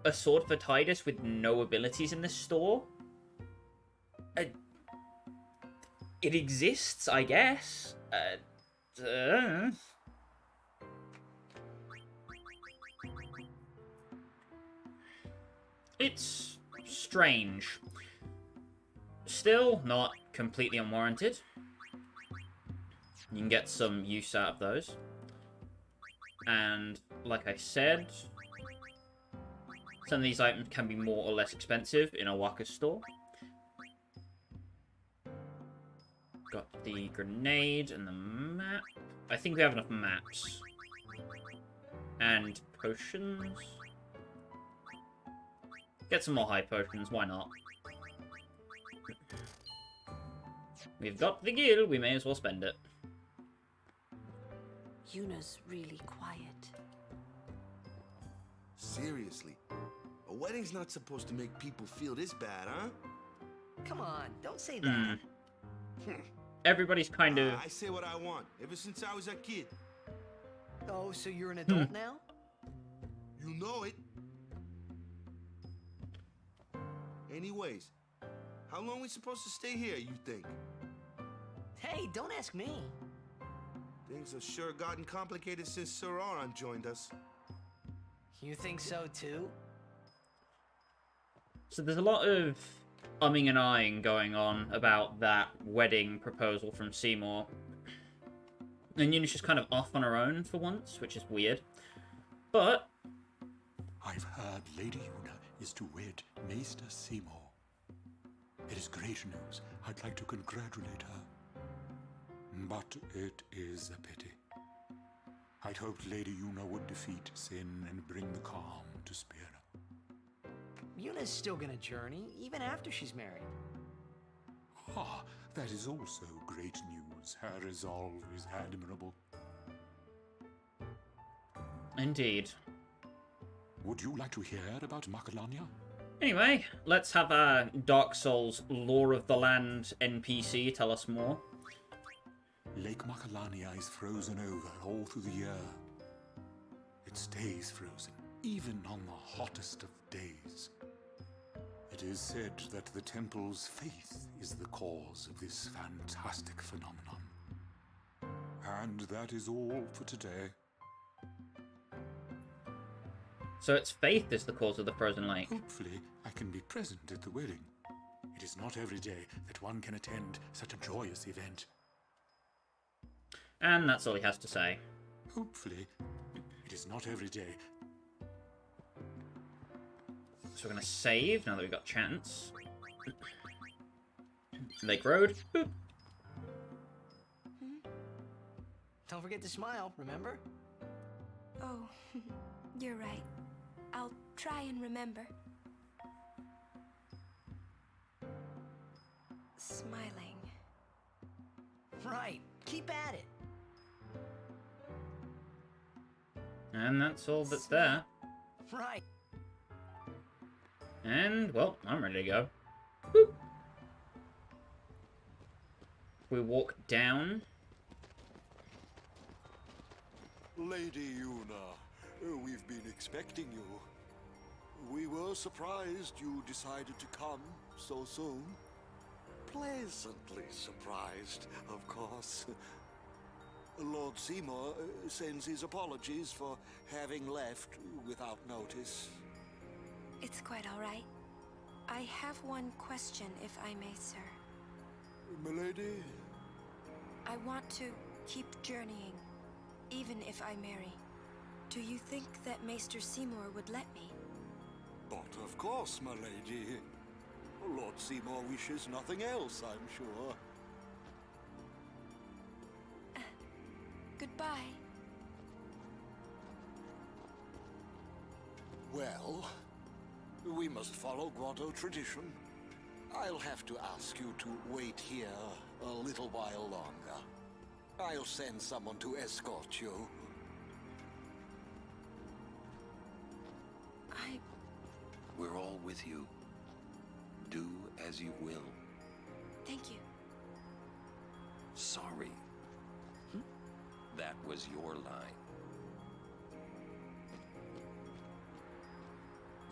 a sword for Titus with no abilities in this store. It exists, I guess. It's strange. Still not completely unwarranted. You can get some use out of those. And, like I said, Some of these items can be more or less expensive in a Waka's store. Got the grenade and the map. I think we have enough maps. And potions. Get some more high potions, why not? We've got the gil, we may as well spend it. Yuna's really quiet. Seriously, a wedding's not supposed to make people feel this bad, huh? Come on, don't say that. Everybody's kind of... I say what I want, ever since I was a kid. Oh, so you're an adult now? You know it. Anyways, how long we supposed to stay here, you think? Hey, don't ask me. Things have sure gotten complicated since Sir Auron joined us. You think so too? So there's a lot of umming and ahhing going on about that wedding proposal from Seymour. And Yuna's just kind of off on her own for once, which is weird. But... I've heard Lady Yuna is to wed Maester Seymour. It is great news. I'd like to congratulate her. But it is a pity. I'd hoped Lady Yuna would defeat sin and bring the calm to Spira. Yuna's still gonna journey, even after she's married. Ah, that is also great news. Her resolve is admirable. Indeed. Would you like to hear about Macalania? Anyway, let's have our Dark Souls Lore of the Land NPC tell us more. Lake Macalania is frozen over all through the year. It stays frozen, even on the hottest of days. It is said that the temple's fayth is the cause of this fantastic phenomenon. And that is all for today. So it's fayth is the cause of the frozen lake. Hopefully, I can be present at the wedding. It is not every day that one can attend such a joyous event. And that's all he has to say. Hopefully, it is not every day. So we're going to save now that we've got chance. Lake Road. Boop. Don't forget to smile, remember? Oh, you're right. I'll try and remember. Smiling. Right, keep at it. And that's all that's there. Right. And, well, I'm ready to go. Boop. We walk down. Lady Yuna, we've been expecting you. We were surprised you decided to come so soon. Pleasantly surprised, of course. Lord Seymour sends his apologies for having left without notice. It's quite all right. I have one question, if I may, sir. Milady? I want to keep journeying, even if I marry. Do you think that Maester Seymour would let me? But of course, my lady. Lord Seymour wishes nothing else, I'm sure. Goodbye. Well, we must follow Guado tradition. I'll have to ask you to wait here a little while longer. I'll send someone to escort you. We're all with you. Do as you will. Thank you. Sorry. That was your line.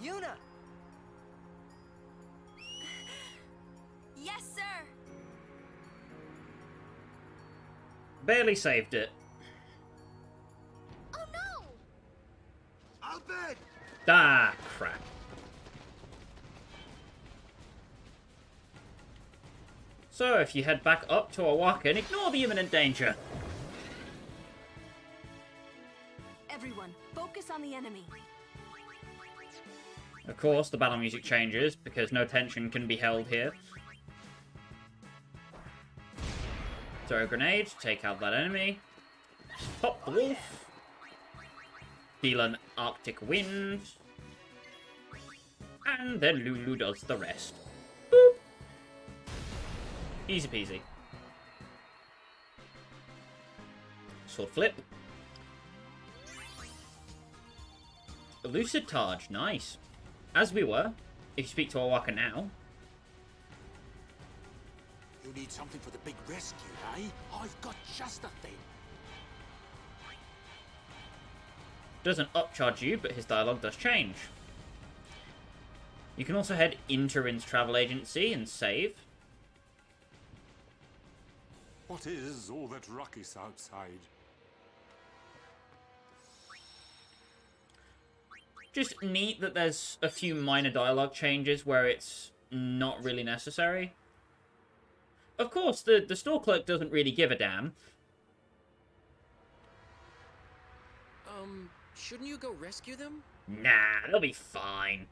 Yuna! Yes, sir! Barely saved it. Oh no! I'll bet! Ah, crap. So, if you head back up to Owaka and ignore the imminent danger. Everyone, focus on the enemy. Of course, the battle music changes, because no tension can be held here. Throw a grenade, take out that enemy. Pop the wolf. Feel an Arctic wind. And then Lulu does the rest. Boop. Easy peasy. Sword flip. Elusive Targe, nice. As we were, if you speak to Owaka now. You need something for the big rescue, eh? I've got just the thing. Doesn't upcharge you, but his dialogue does change. You can also head into Rin's travel agency and save. What is all that ruckus outside? Just neat that there's a few minor dialogue changes where it's not really necessary. Of course, the store clerk doesn't really give a damn. Shouldn't you go rescue them? Nah, they'll be fine.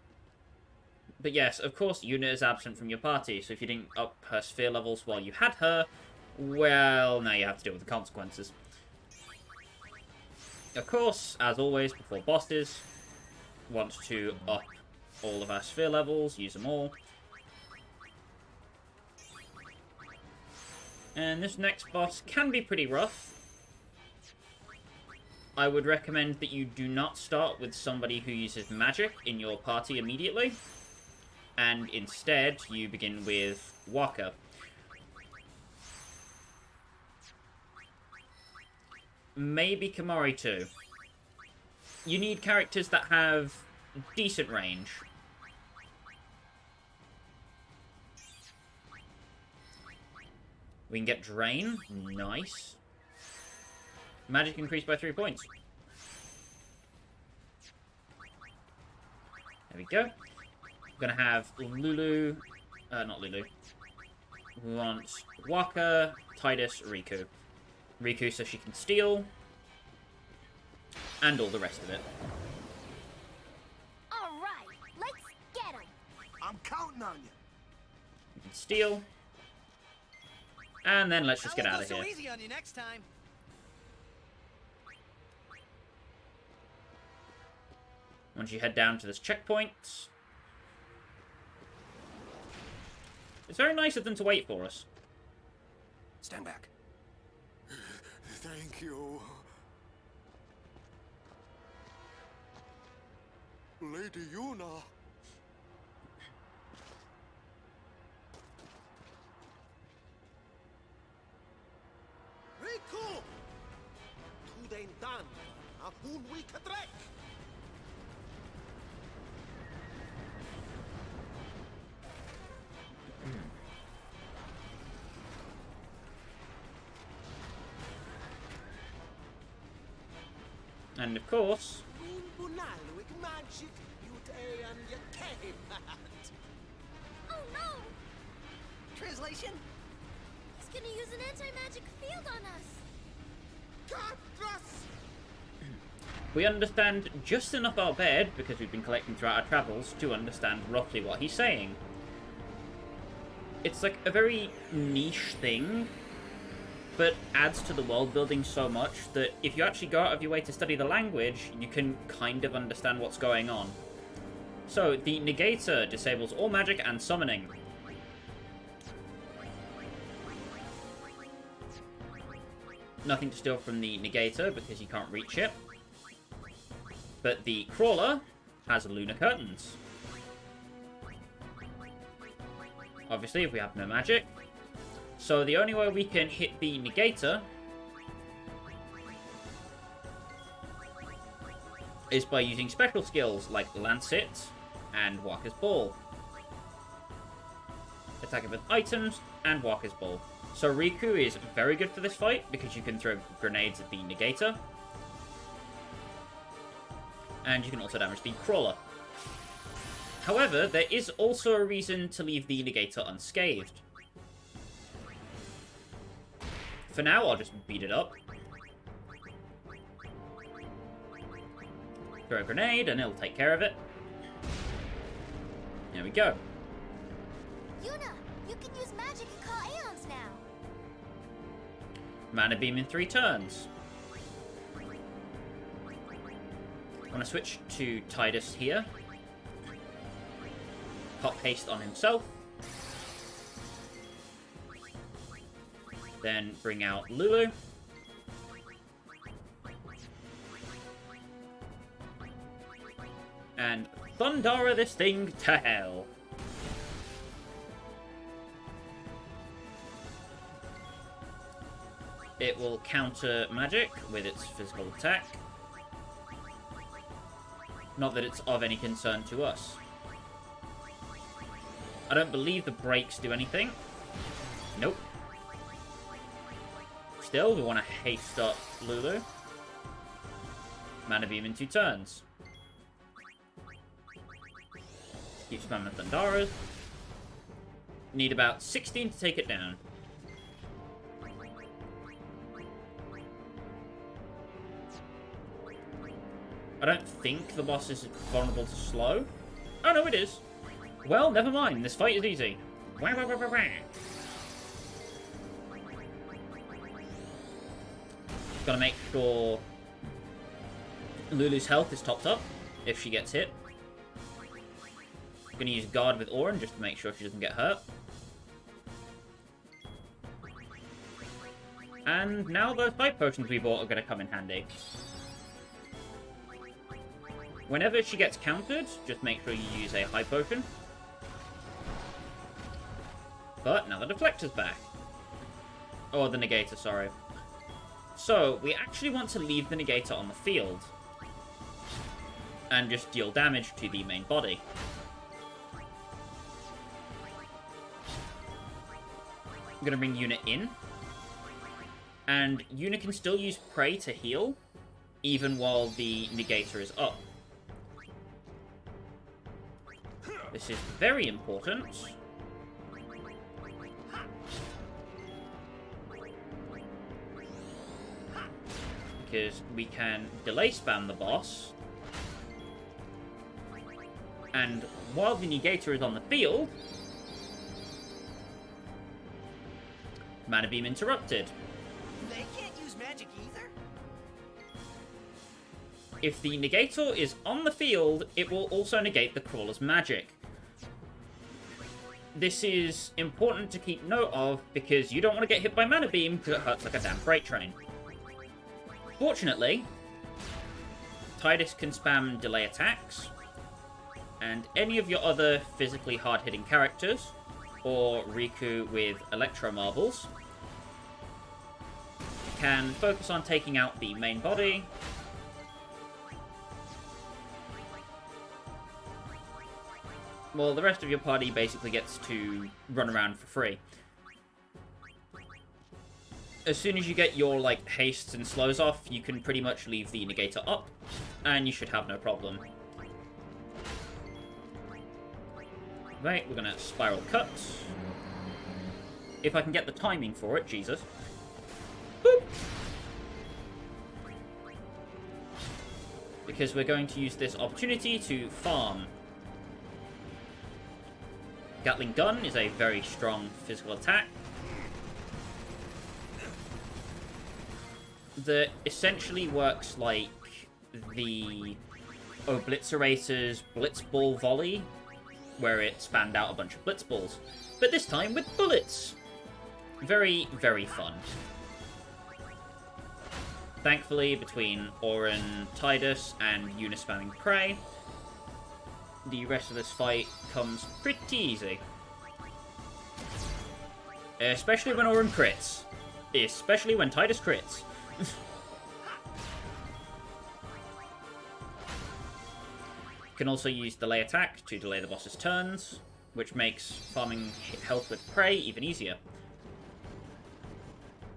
But yes, of course, Yuna is absent from your party, so if you didn't up her sphere levels while you had her, well, now you have to deal with the consequences. Of course, as always, before bosses, want to up all of our sphere levels, use them all. And this next boss can be pretty rough. I would recommend that you do not start with somebody who uses magic in your party immediately, and instead you begin with Waka. Maybe Kamari too. You need characters that have decent range. We can get Drain. Nice. Magic increased by 3 points. There we go. We're gonna have Lulu. Not Lulu. We want Waka, Tidus, Riku. Riku so she can steal. And all the rest of it. Alright, let's get him. I'm counting on you. You can steal. And then let's just get out of here. So easy on you next time. Once you head down to this checkpoint, it's very nice of them to wait for us. Stand back. Thank you. Lady Yuna. Riku! Tu den dan, a hun we kadrek. And of course, Oh no! Translation? He's gonna use an anti-magic field on us. we understand just enough about Bhed, because we've been collecting throughout our travels, to understand roughly what he's saying. It's like a very niche thing, but adds to the world building so much that if you actually go out of your way to study the language, you can kind of understand what's going on. So, the Negator disables all magic and summoning. Nothing to steal from the Negator because you can't reach it. But the Crawler has lunar curtains. Obviously, if we have no magic. So the only way we can hit the Negator is by using special skills like Lancet and Waka's Ball. Attack it with items and Waka's Ball. So Riku is very good for this fight because you can throw grenades at the Negator. And you can also damage the Crawler. However, there is also a reason to leave the Negator unscathed. For now, I'll just beat it up. Throw a grenade, and it'll take care of it. There we go. Yuna, you can use magic and call Aeons now. Mana Beam in 3 turns. I'm going to switch to Tidus here. Pop haste on himself. Then bring out Lulu. And Thundara this thing to hell. It will counter magic with its physical attack. Not that it's of any concern to us. I don't believe the breaks do anything. Nope. Still, we want to haste up Lulu. Mana Beam in 2 turns. Keep spamming Thundaras. Need about 16 to take it down. I don't think the boss is vulnerable to slow. Oh no, it is. Well, never mind. This fight is easy. Wah, wah, wah, wah, wah. Gotta make sure Lulu's health is topped up if she gets hit. I'm gonna use Guard with Auron just to make sure she doesn't get hurt. And now those fight potions we bought are gonna come in handy. Whenever she gets countered, just make sure you use a high potion. But now the deflector's back. Or the negator, sorry. So, we actually want to leave the negator on the field. And just deal damage to the main body. I'm going to bring Yuna in. And Yuna can still use Prey to heal, even while the negator is up. This is very important. Because we can delay spam the boss. And while the negator is on the field, Mana Beam interrupted. They can't use magic either? If the negator is on the field, it will also negate the crawler's magic. This is important to keep note of because you don't want to get hit by Mana Beam because it hurts like a damn freight train. Fortunately, Tidus can spam delay attacks, and any of your other physically hard-hitting characters, or Riku with Electro Marbles, can focus on taking out the main body. Well, the rest of your party basically gets to run around for free. As soon as you get your, like, hastes and slows off, you can pretty much leave the negator up, and you should have no problem. Right, we're gonna spiral cut. If I can get the timing for it, Jesus. Boop! Because we're going to use this opportunity to farm. Gatling Gun is a very strong physical attack that essentially works like the Obliterator's Blitzball Volley, where it spammed out a bunch of Blitzballs, but this time with bullets. Very, very fun. Thankfully, between Auron, Tidus, and Yuna spamming Prey, the rest of this fight comes pretty easy. Especially when Auron crits. Especially when Tidus crits. You can also use delay attack to delay the boss's turns, which makes farming health with Prey even easier.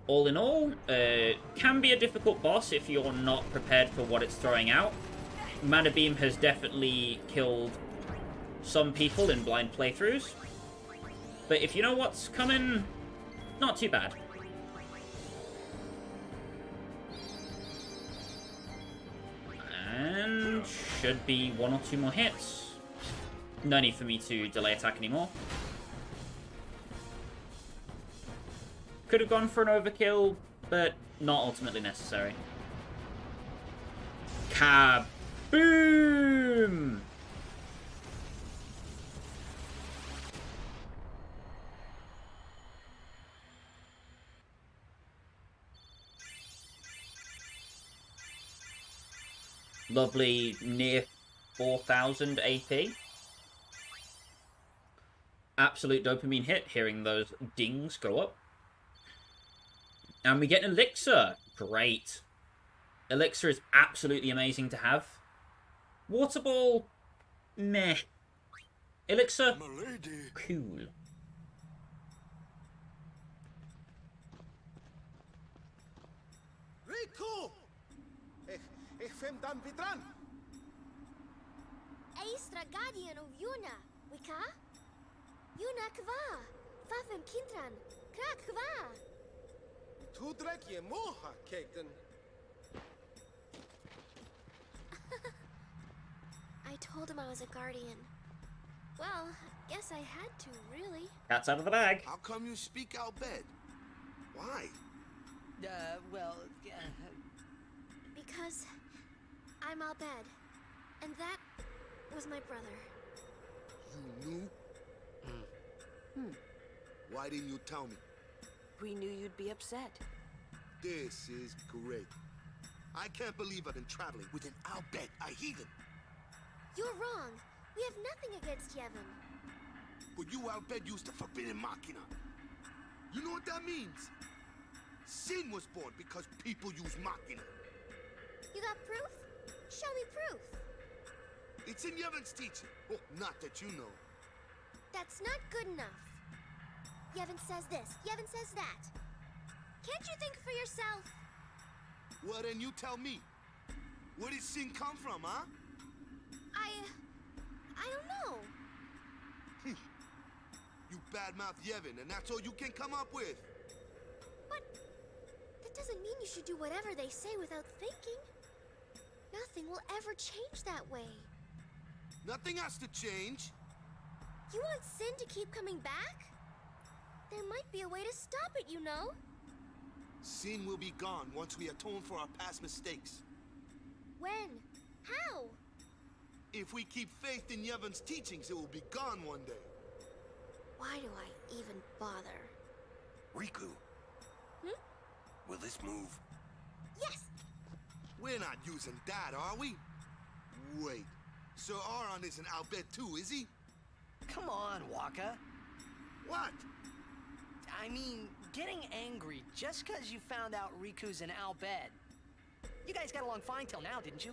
All in all, can be a difficult boss if you're not prepared for what it's throwing out. Mana Beam has definitely killed some people in blind playthroughs, but if you know what's coming, not too bad. And should be 1 or 2 more hits. No need for me to delay attack anymore. Could have gone for an overkill, but not ultimately necessary. Kaboom! Lovely, near 4,000 AP. Absolute dopamine hit, hearing those dings go up. And we get an elixir. Great. Elixir is absolutely amazing to have. Water ball, meh. Elixir, cool. Riku! Ich fem dan vidran. Eistra guardian of Yuna, wika? Yuna kva, fafem kintran, krak kva. Tudrek je moha keken. I told him I was a guardian. Well, guess I had to, really. Cat's out of the bag. How come you speak out Bhed? Why? Well, Because I'm Al Bhed, and that was my brother. You knew? Why didn't you tell me? We knew you'd be upset. This is great. I can't believe I've been traveling with an Al Bhed, a heathen. You're wrong. We have nothing against Yevon. But you Al Bhed used the forbidden machina. You know what that means? Sin was born because people use machina. You got proof? Show me proof. It's in Yevon's teaching. Oh, not that you know. That's not good enough. Yevon says this, Yevon says that. Can't you think for yourself? Well, then you tell me. Where did sin come from, huh? I don't know. You badmouth Yevon, and that's all you can come up with. But that doesn't mean you should do whatever they say without thinking. Nothing will ever change that way. Nothing has to change. You want sin to keep coming back? There might be a way to stop it, you know? Sin will be gone once we atone for our past mistakes. When? How? If we keep faith in Yevon's teachings, it will be gone one day. Why do I even bother? Riku. Will this move? Yes! We're not using that, are we? Wait. Sir Aron isn't Al Bhed too, is he? come on, Waka. What? I mean, getting angry just because you found out Riku's in Al Bhed. You guys got along fine till now, didn't you?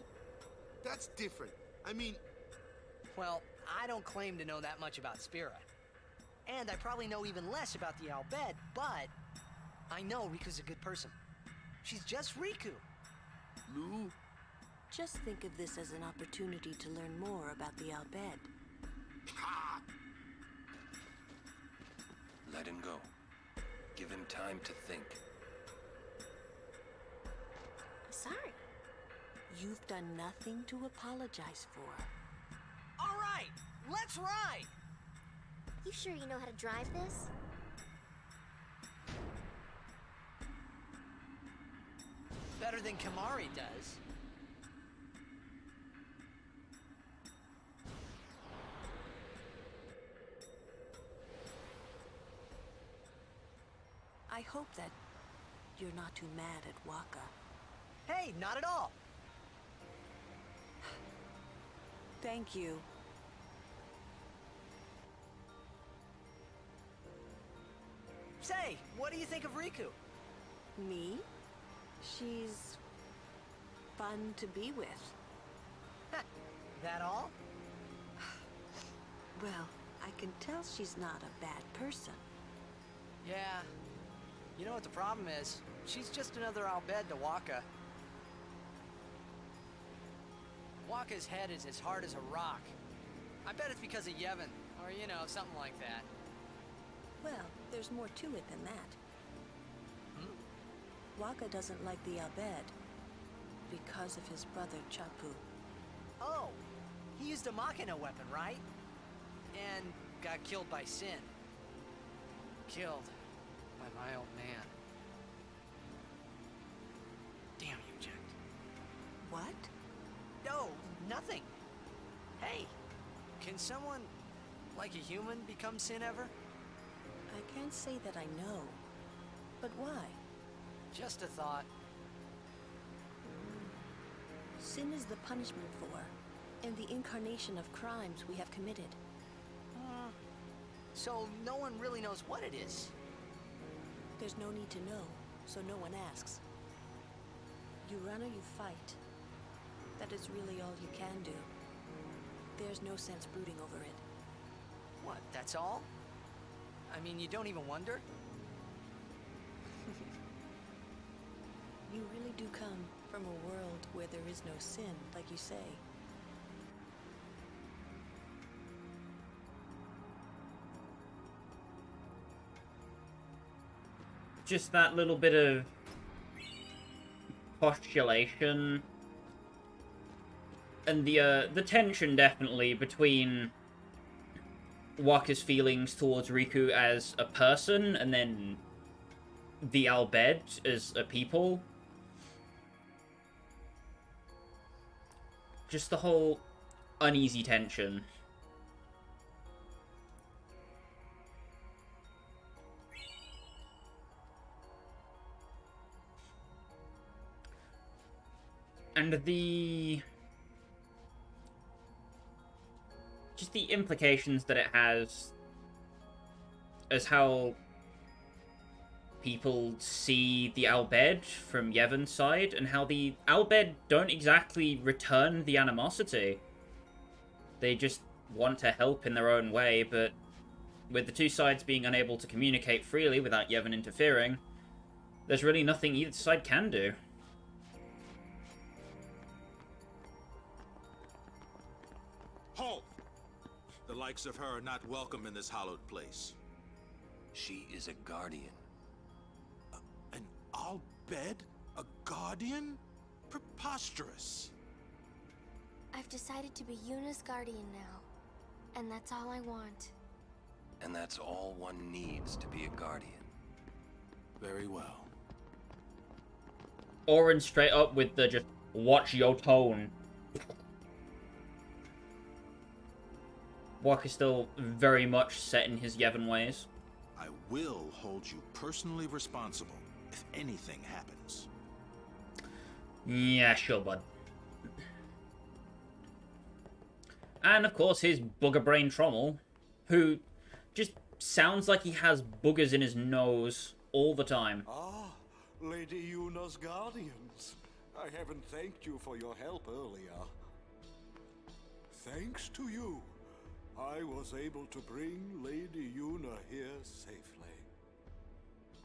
That's different. I mean... Well, I don't claim to know that much about Spira. And I probably know even less about the Al Bhed, but I know Riku's a good person. She's just Riku. Lou? Just think of this as an opportunity to learn more about the Al Bhed. Ha! Let him go. Give him time to think. Sorry. You've done nothing to apologize for. All right, let's ride! You sure you know how to drive this? Better than Kamari does. I hope that you're not too mad at Waka. Hey, not at all. Thank you. Say, what do you think of Riku? Me? She's fun to be with. That all? Well, I can tell she's not a bad person. Yeah. You know what the problem is? She's just another Al Bhed to Waka. Waka's head is as hard as a rock. I bet it's because of Yevon, or you know, something like that. Well, there's more to it than that. Waka doesn't like the Al Bhed because of his brother Chapu. Oh, he used a Machina weapon, right? and got killed by Sin. Killed by my old man. Damn you, Jack. What? No, nothing. Hey, can someone, like a human, become Sin ever? I can't say that I know. But why? Just a thought. Sin is the punishment for, and the incarnation of crimes we have committed. So no one really knows what it is. There's no need to know, so no one asks. You run or you fight. That is really all you can do. There's no sense brooding over it. What, that's all? I mean, you don't even wonder? You really do come from a world where there is no sin, like you say. Just that little bit of postulation and the tension definitely between Wakka's feelings towards Riku as a person and then the Al Bhed as a people. Just the whole uneasy tension. And just the implications that it has as how people see the Al Bhed from Yevon's side, and how the Al Bhed don't exactly return the animosity. They just want to help in their own way, but with the two sides being unable to communicate freely without Yevon interfering, there's really nothing either side can do. Halt! The likes of her are not welcome in this hallowed place. She is a guardian. An Al Bhed? A guardian? Preposterous. I've decided to be Yuna's guardian now. And that's all I want. And that's all one needs to be a guardian. Very well. Orin straight up with the just, watch your tone. Wakka is still very much set in his Yevon ways. I will hold you personally responsible if anything happens. Yeah, sure, bud. And, of course, his booger brain Trommel, who just sounds like he has boogers in his nose all the time. Ah, Lady Yuna's guardians. I haven't thanked you for your help earlier. Thanks to you, I was able to bring Lady Yuna here safely.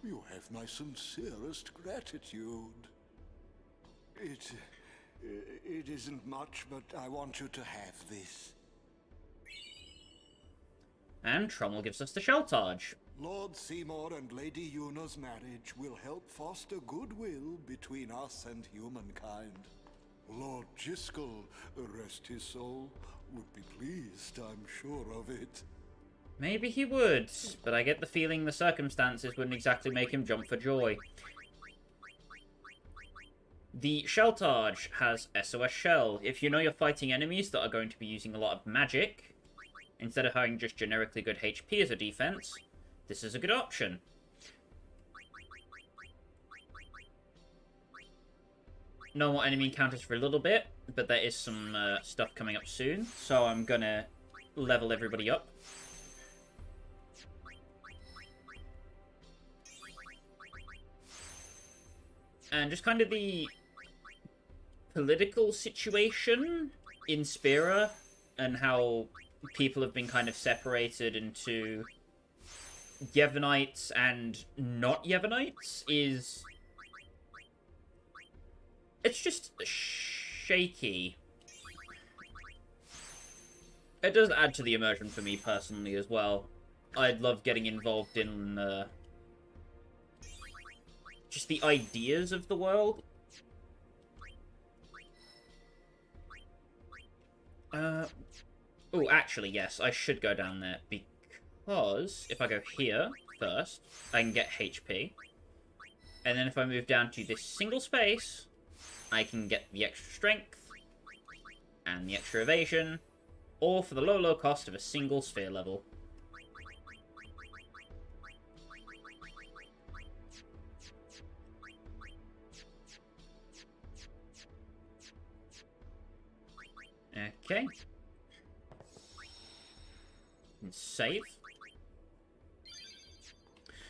You have my sincerest gratitude. It isn't much, but I want you to have this. And Trommel gives us the Sheltarge. Lord Seymour and Lady Yuna's marriage will help foster goodwill between us and humankind. Lord Jyscal, rest his soul, would be pleased, I'm sure of it. Maybe he would, but I get the feeling the circumstances wouldn't exactly make him jump for joy. The Sheltarge has SOS Shell. If you know you're fighting enemies that are going to be using a lot of magic, instead of having just generically good HP as a defense, this is a good option. No more enemy encounters for a little bit, but there is some stuff coming up soon, so I'm gonna level everybody up. And just kind of the political situation in Spira, and how people have been kind of separated into Yevonites and not Yevonites is... it's just shaky. It does add to the immersion for me personally as well. I'd love getting involved in just the ideas of the world. Oh, actually, yes, I should go down there, because if I go here first, I can get HP. And then if I move down to this single space, I can get the extra strength and the extra evasion, all for the low, low cost of a single sphere level. Okay. And save.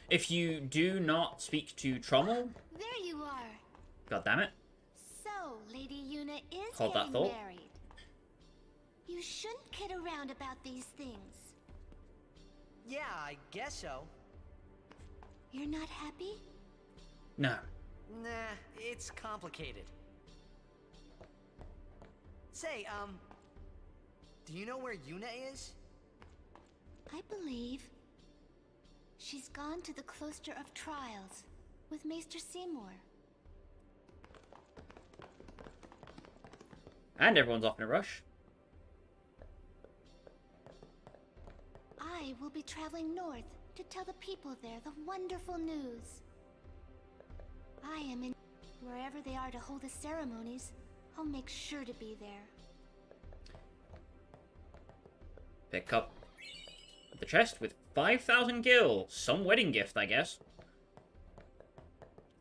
If you do not speak to Trommel... There you are. God damn it. So, Lady Yuna is Hold that getting thought. married. You shouldn't kid around about these things. Yeah, I guess so. You're not happy? No. Nah, it's complicated. Say, do you know where Yuna is? I believe she's gone to the Cloister of Trials with Maester Seymour. And everyone's off in a rush. I will be traveling north to tell the people there the wonderful news. I am in... Wherever they are to hold the ceremonies, I'll make sure to be there. Pick up the chest with 5,000 gil. Some wedding gift, I guess.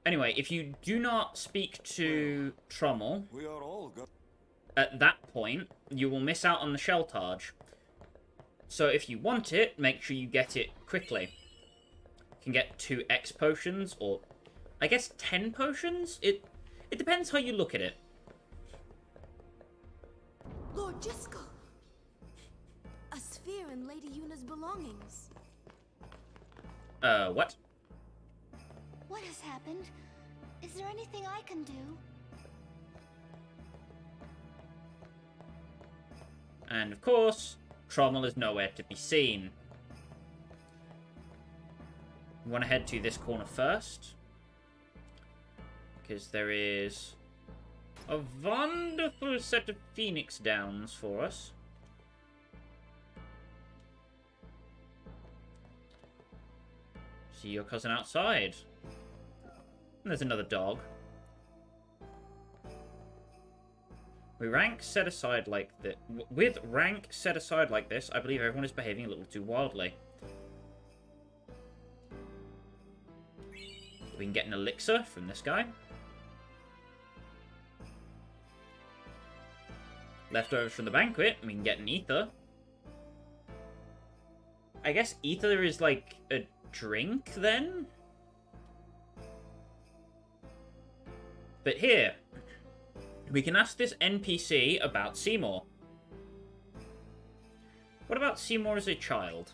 Anyway, if you do not speak to Trommel, We are all go at that point, you will miss out on the shell targe. So if you want it, make sure you get it quickly. You can get 2 X potions, or I guess 10 potions? It depends how you look at it. Lord Jyscal! A sphere in Lady Yuna's belongings. What? What has happened? Is there anything I can do? And of course, Trommel is nowhere to be seen. We want to head to this corner first, because there is a wonderful set of Phoenix Downs for us. See your cousin outside. And there's another dog. With rank set aside like this, I believe everyone is behaving a little too wildly. We can get an elixir from this guy. Leftovers from the banquet, we can get an ether. I guess ether is like a drink then? But here, we can ask this NPC about Seymour. What about Seymour as a child?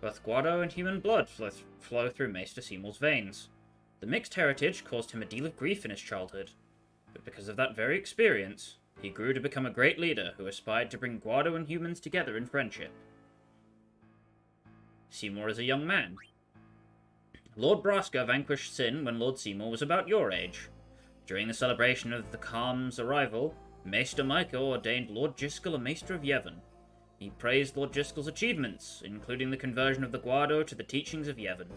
Both Guado and human blood flow through Maester Seymour's veins. The mixed heritage caused him a deal of grief in his childhood, but because of that very experience, he grew to become a great leader who aspired to bring Guado and humans together in friendship. Seymour is a young man. Lord Braska vanquished Sin when Lord Seymour was about your age. During the celebration of the Calm's arrival, Maester Micah ordained Lord Jyscal a Maester of Yevon. He praised Lord Jyscal's achievements, including the conversion of the Guado to the teachings of Yevon.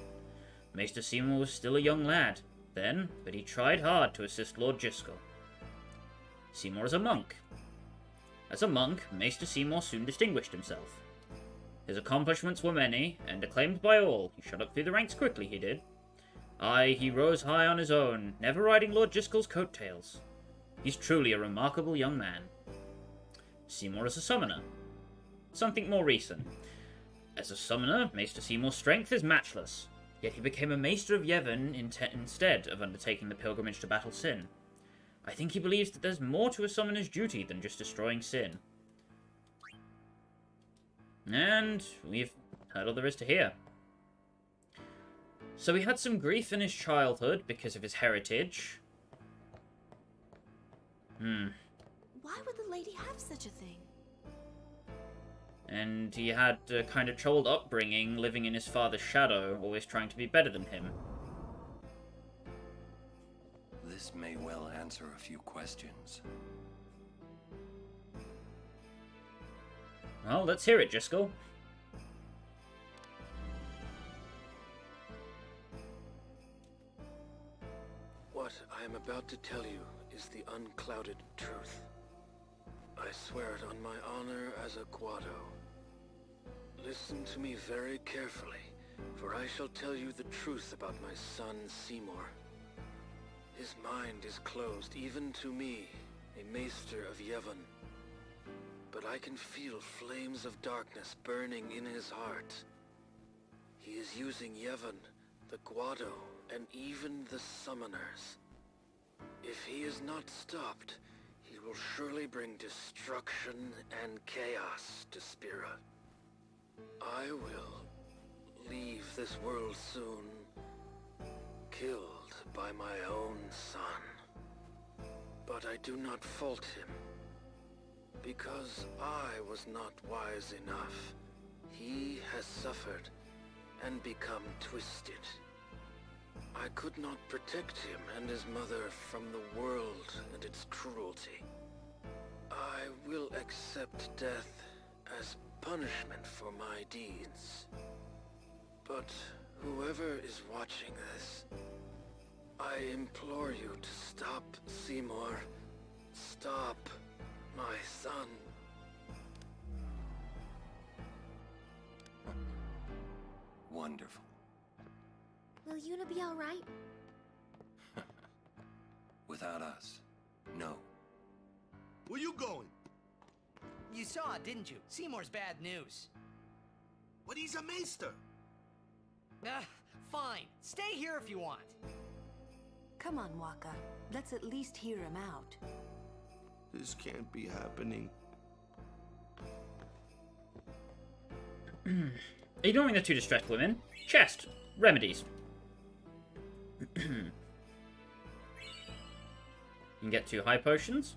Maester Seymour was still a young lad then, but he tried hard to assist Lord Jyscal. Seymour is a monk. As a monk, Maester Seymour soon distinguished himself. His accomplishments were many, and acclaimed by all. He shot up through the ranks quickly, he did. Aye, he rose high on his own, never riding Lord Jyscal's coattails. He's truly a remarkable young man. Seymour is a summoner. Something more recent. As a summoner, Maester Seymour's strength is matchless, yet he became a Maester of Yevon instead of undertaking the pilgrimage to battle Sin. I think he believes that there's more to a summoner's duty than just destroying Sin. And we've heard all there is to hear. So he had some grief in his childhood because of his heritage. Why would the lady have such a thing? And he had a kind of troubled upbringing, living in his father's shadow, always trying to be better than him. This may well answer a few questions. Well, let's hear it, Jyscal. What I am about to tell you is the unclouded truth. I swear it on my honor as a Guado. Listen to me very carefully, for I shall tell you the truth about my son Seymour. His mind is closed even to me, a maester of Yevon. But I can feel flames of darkness burning in his heart. He is using Yevon, the Guado, and even the summoners. If he is not stopped, he will surely bring destruction and chaos to Spira. I will leave this world soon, killed by my own son. But I do not fault him. Because I was not wise enough, he has suffered and become twisted. I could not protect him and his mother from the world and its cruelty. I will accept death as punishment for my deeds. But whoever is watching this, I implore you to stop Seymour. Stop my son. Wonderful. Will Yuna be alright? Without us, no. Where you going? You saw it, didn't you? Seymour's bad news. But he's a maester. Fine. Stay here if you want. Come on, Waka. Let's at least hear him out. This can't be happening. Ignoring the two distressed women. Chest. Remedies. You can get 2 high potions.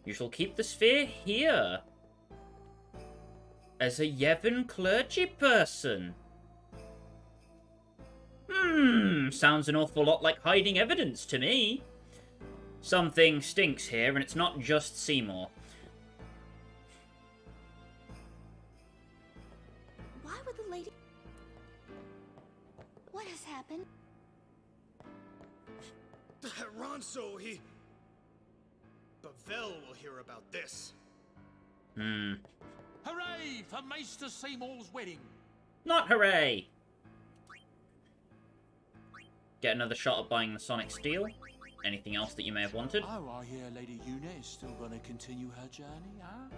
You shall keep the sphere here. As a Yevon clergy person. Sounds an awful lot like hiding evidence to me. Something stinks here, and it's not just Seymour. Why would the lady... What has happened? Ronso, he... Bevelle will hear about this. Hooray for Maester Seymour's wedding! Not hooray! Get another shot at buying the Sonic Steel. Anything else that you may have wanted? Oh, I hear Lady Yuna is still going to continue her journey, huh?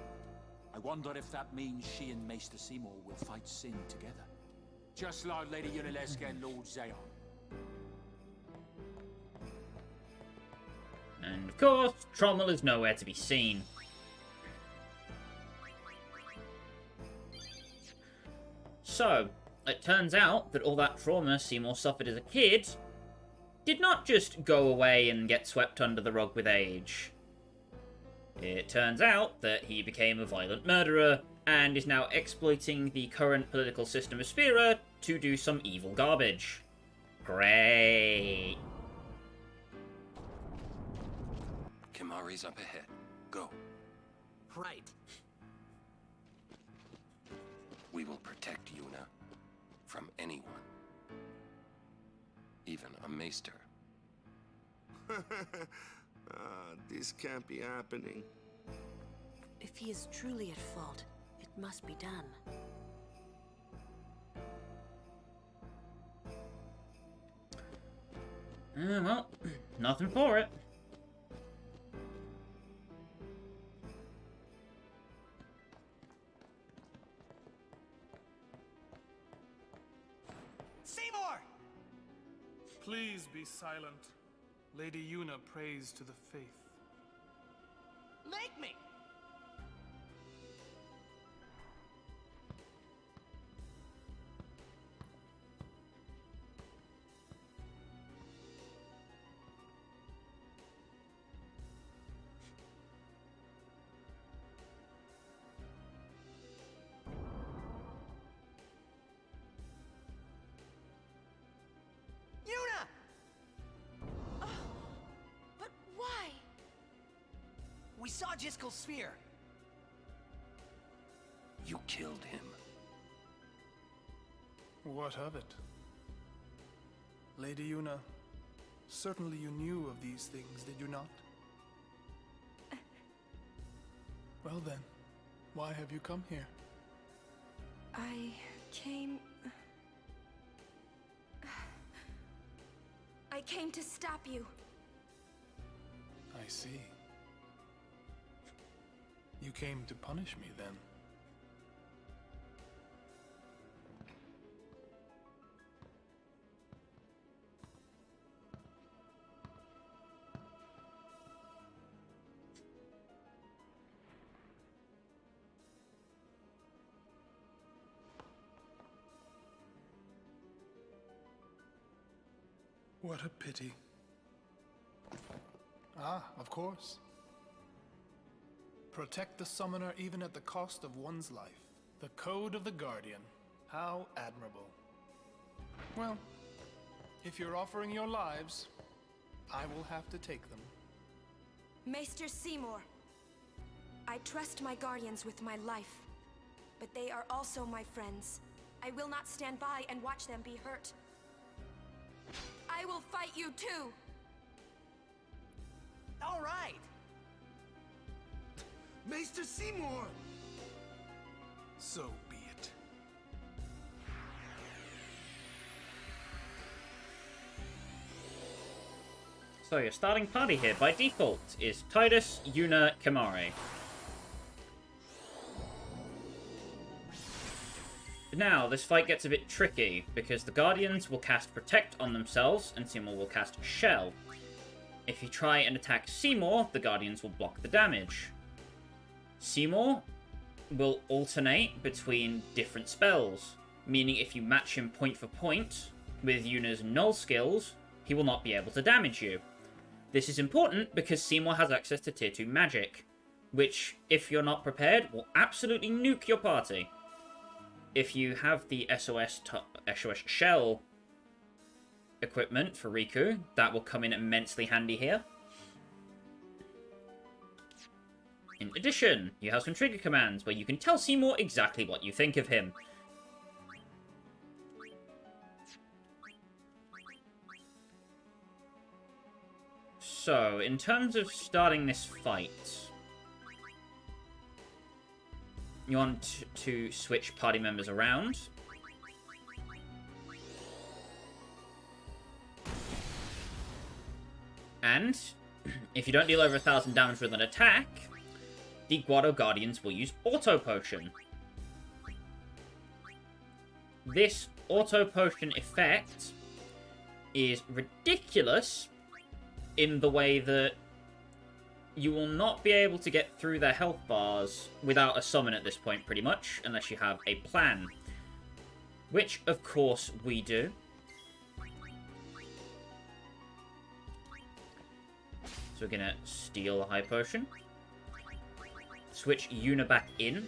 I wonder if that means she and Maester Seymour will fight Sin together. Just like Lady Yunalesca and Lord Zayon. And of course, Trommel is nowhere to be seen. So, it turns out that all that trauma Seymour suffered as a kid did not just go away and get swept under the rug with age. It turns out that he became a violent murderer and is now exploiting the current political system of Spira to do some evil garbage. Great. Kimahri's up ahead. Go. Right. We will protect Yuna from anyone. Even a maester. This can't be happening. If he is truly at fault, it must be done. Well, nothing for it. Seymour! Please be silent. Lady Yuna prays to the faith. Make me! We saw Jyscal's sphere. You killed him. What of it? Lady Yuna, certainly you knew of these things, did you not? Well then, why have you come here? I came to stop you. I see. You came to punish me then. What a pity. Ah, of course. Protect the summoner even at the cost of one's life. The code of the Guardian. How admirable. Well, if you're offering your lives, I will have to take them. Maester Seymour, I trust my guardians with my life, but they are also my friends. I will not stand by and watch them be hurt. I will fight you too! All right! Maester Seymour! So be it. So your starting party here by default is Tidus, Yuna, Kamari. Now, this fight gets a bit tricky, because the Guardians will cast Protect on themselves, and Seymour will cast Shell. If you try and attack Seymour, the Guardians will block the damage. Seymour will alternate between different spells, meaning if you match him point for point with Yuna's null skills, he will not be able to damage you. This is important because Seymour has access to tier 2 magic, which, if you're not prepared, will absolutely nuke your party. If you have the SOS Shell equipment for Riku, that will come in immensely handy here. In addition, you have some trigger commands where you can tell Seymour exactly what you think of him. So, in terms of starting this fight, you want to switch party members around. And, if you don't deal over 1,000 damage with an attack, the Guado Guardians will use Auto Potion. This Auto Potion effect is ridiculous in the way that you will not be able to get through their health bars without a summon at this point, pretty much, unless you have a plan. Which, of course, we do. So we're gonna steal a high potion. Switch Yuna back in.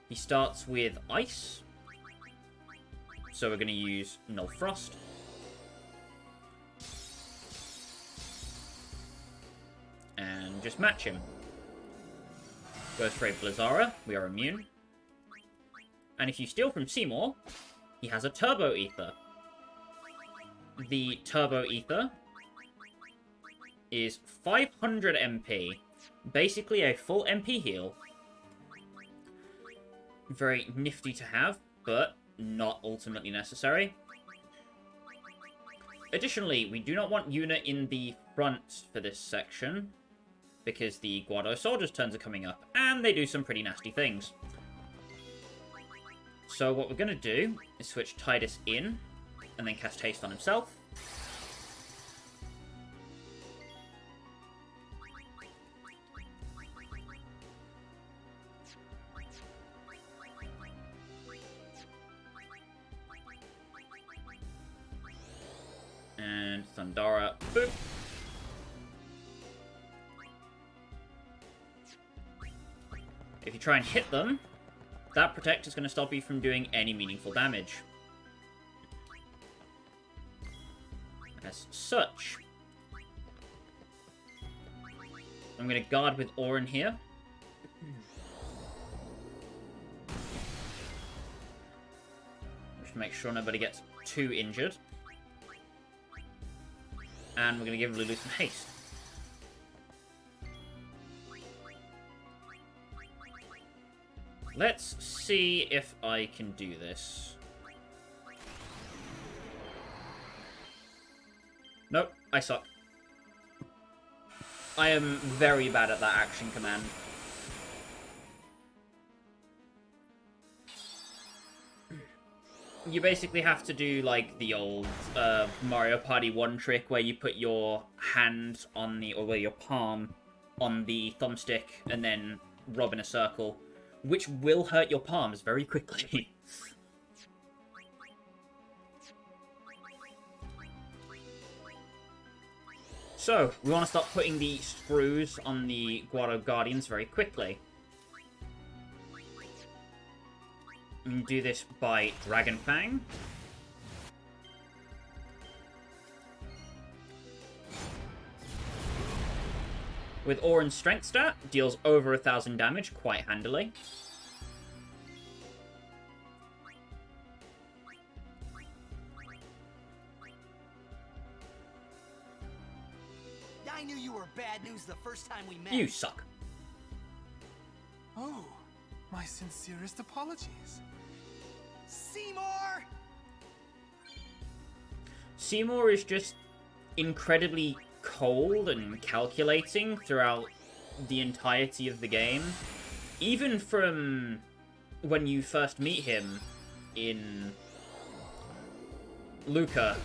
He starts with ice. So we're gonna use Null Frost. And just match him. Goes for a Blizzara. We are immune. And if you steal from Seymour, he has a Turbo Ether. The Turbo Ether is 500 MP. Basically a full MP heal. Very nifty to have, but not ultimately necessary. Additionally, we do not want Yuna in the front for this section, because the Guado soldiers' turns are coming up, and they do some pretty nasty things. So what we're going to do is switch Tidus in, and then cast Haste on himself. And Thundara, boop. If you try and hit them, that Protect is going to stop you from doing any meaningful damage. As such, I'm going to guard with Orin here. Just to make sure nobody gets too injured. And we're going to give Lulu some haste. Let's see if I can do this. Nope, I suck. I am very bad at that action command. You basically have to do, like, the old Mario Party 1 trick where you put your hand on the, or your palm on the thumbstick and then rub in a circle, which will hurt your palms very quickly. So, we want to start putting the screws on the Guado Guardians very quickly. And do this by Dragon Fang. With Orin's strength stat, deals over 1,000 damage quite handily. I knew you were bad news the first time we met. You suck. Oh, my sincerest apologies. Seymour! Seymour is just incredibly cold and calculating throughout the entirety of the game. Even from when you first meet him in Luca.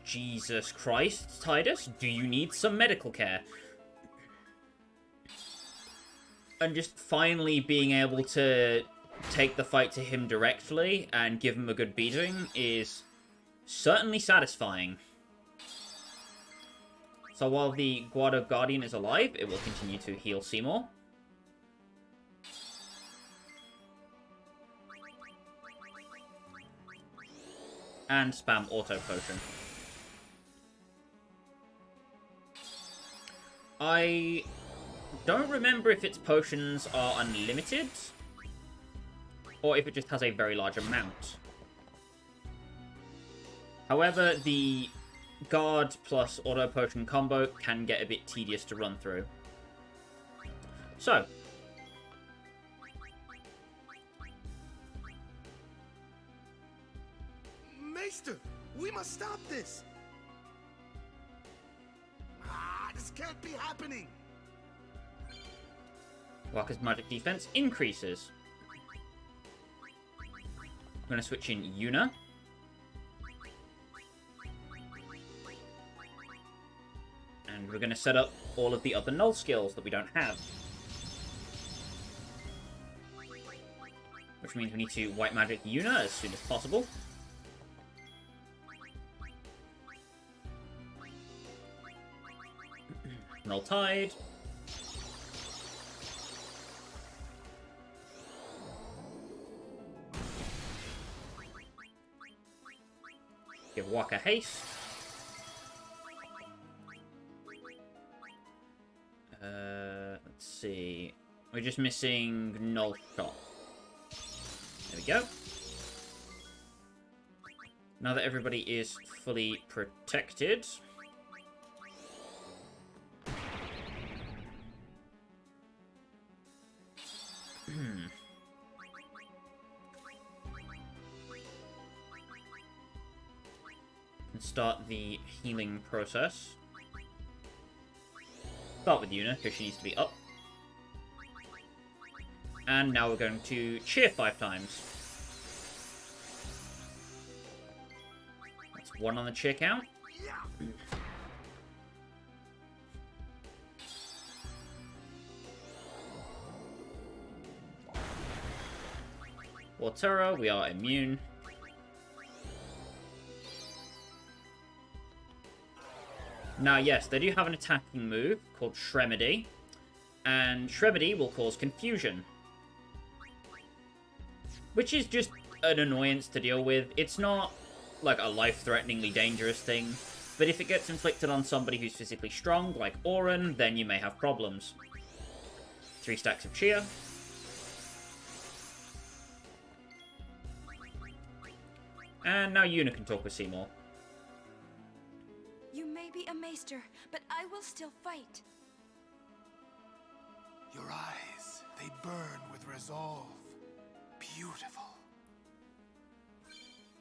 Jesus Christ, Tidus, do you need some medical care? And just finally being able to take the fight to him directly and give him a good beating is certainly satisfying. So while the Guado Guardian is alive, it will continue to heal Seymour. And spam Auto Potion. I don't remember if its potions are unlimited, or if it just has a very large amount. However, the Guard plus Auto Potion combo can get a bit tedious to run through. So, Maester, we must stop this. This can't be happening. Wakka's magic defense increases. I'm going to switch in Yuna. And we're going to set up all of the other null skills that we don't have. Which means we need to white magic Yuna as soon as possible. Null Tide. Give Wakka haste. Let's see. We're just missing Null Shot. There we go. Now that everybody is fully protected, and start the healing process. Start with Yuna, because she needs to be up. And now we're going to cheer 5 times. That's 1 on the cheer count. Watera, we are immune. Now, yes, they do have an attacking move called Shremedy, and Shremedy will cause confusion, which is just an annoyance to deal with. It's not, like, a life-threateningly dangerous thing. but if it gets inflicted on somebody who's physically strong, like Auron, then you may have problems. 3 stacks of cheer. And now Yuna can talk with Seymour. You may be a maester, but I will still fight. Your eyes, they burn with resolve. Beautiful.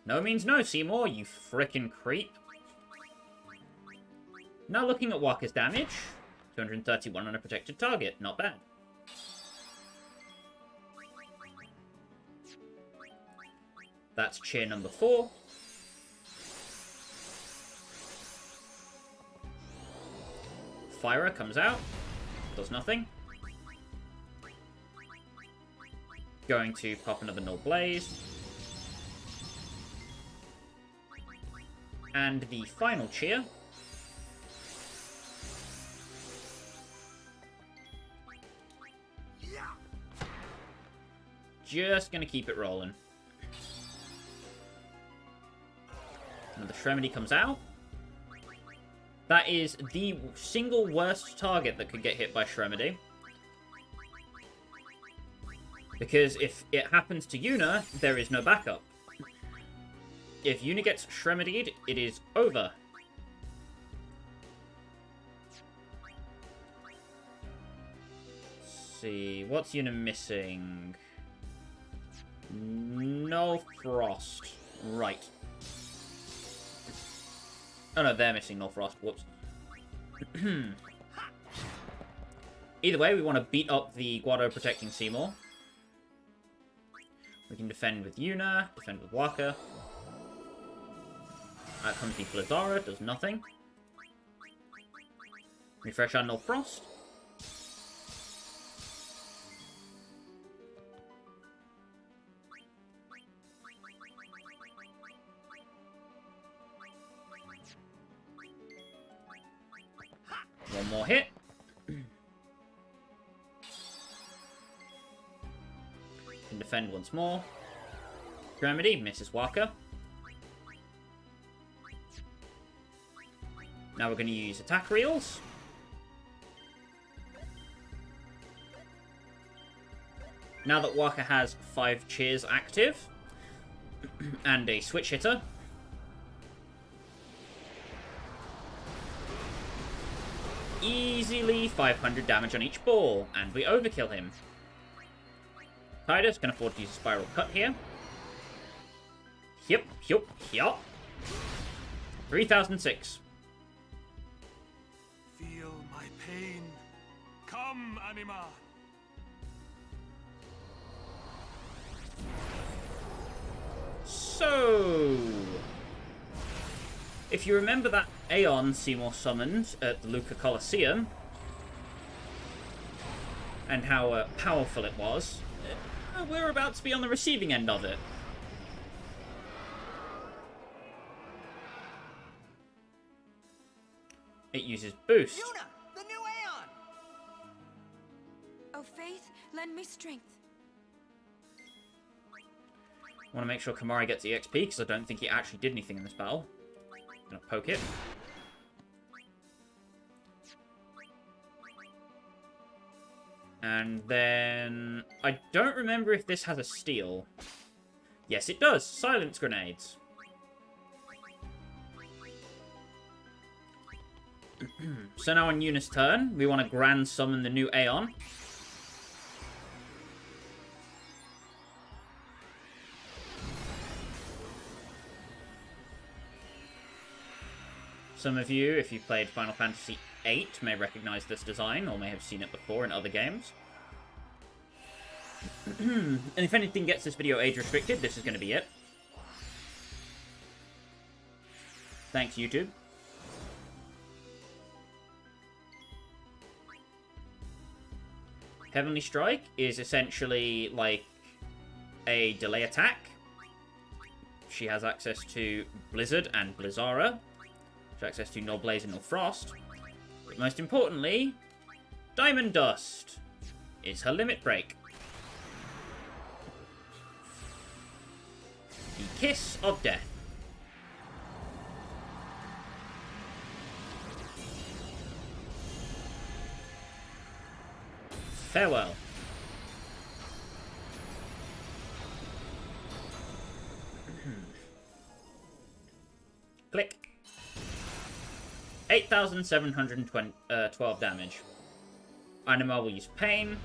No means no, Seymour, you frickin' creep. Now looking at Wakka's damage. 231 on a protected target, not bad. That's cheer number 4. Fyra comes out, does nothing. Going to pop another Null Blaze. And the final cheer. Just gonna keep it rolling. Another Shremedy comes out. That is the single worst target that could get hit by Shremedy. Because if it happens to Yuna, there is no backup. If Yuna gets Shremedied, it is over. Let's see, what's Yuna missing? No Frost. Right. Oh no, they're missing no Frost. Whoops. Either way, we want to beat up the Guado protecting Seymour. We can defend with Yuna, defend with Wakka. Out comes the Blizzara, does nothing. Refresh our Null Frost. One more hit. Can defend once more. Remedy misses Wakka. Now we're going to use attack reels. Now that Wakka has 5 cheers active and a switch hitter, easily 500 damage on each ball, and we overkill him. Tidus can afford to use a Spiral Cut here. Yup. 3006. Feel my pain. Come, Anima. So, if you remember that Aeons Seymour summoned at the Luca Colosseum, and how powerful it was, we're about to be on the receiving end of it. It uses boost. Yuna, the new Aeon! Oh, Fayth, lend me strength. I want to make sure Kamari gets EXP, because I don't think he actually did anything in this battle. Gonna poke it. And then... I don't remember if this has a steal. Yes, it does. Silence grenades. So now on Yuna's turn, we want to grand summon the new Aeon. Some of you, if you've played Final Fantasy VIII, may recognize this design, or may have seen it before in other games. And if anything gets this video age restricted, this is going to be it. Thanks, YouTube. Heavenly Strike is essentially like a delay attack. She has access to Blizzard and Blizzara. She has access to Null Blaze and Null Frost. But most importantly, Diamond Dust is her limit break. The Kiss of Death. Farewell. Click. 8,712 damage. Anima will use pain.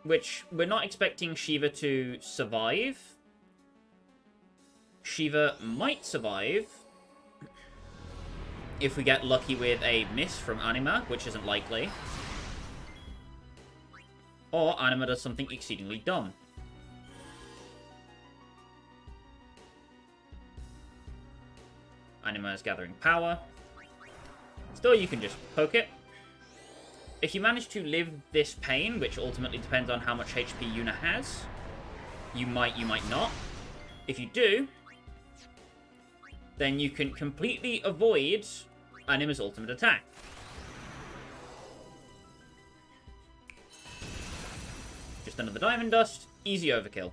Which, we're not expecting Shiva to survive. Shiva might survive if we get lucky with a miss from Anima, which isn't likely. Or Anima does something exceedingly dumb. Anima is gathering power. Still, you can just poke it. If you manage to live this pain, which ultimately depends on how much HP Yuna has, you might not. If you do, then you can completely avoid Anima's ultimate attack. Just another Diamond Dust, easy overkill.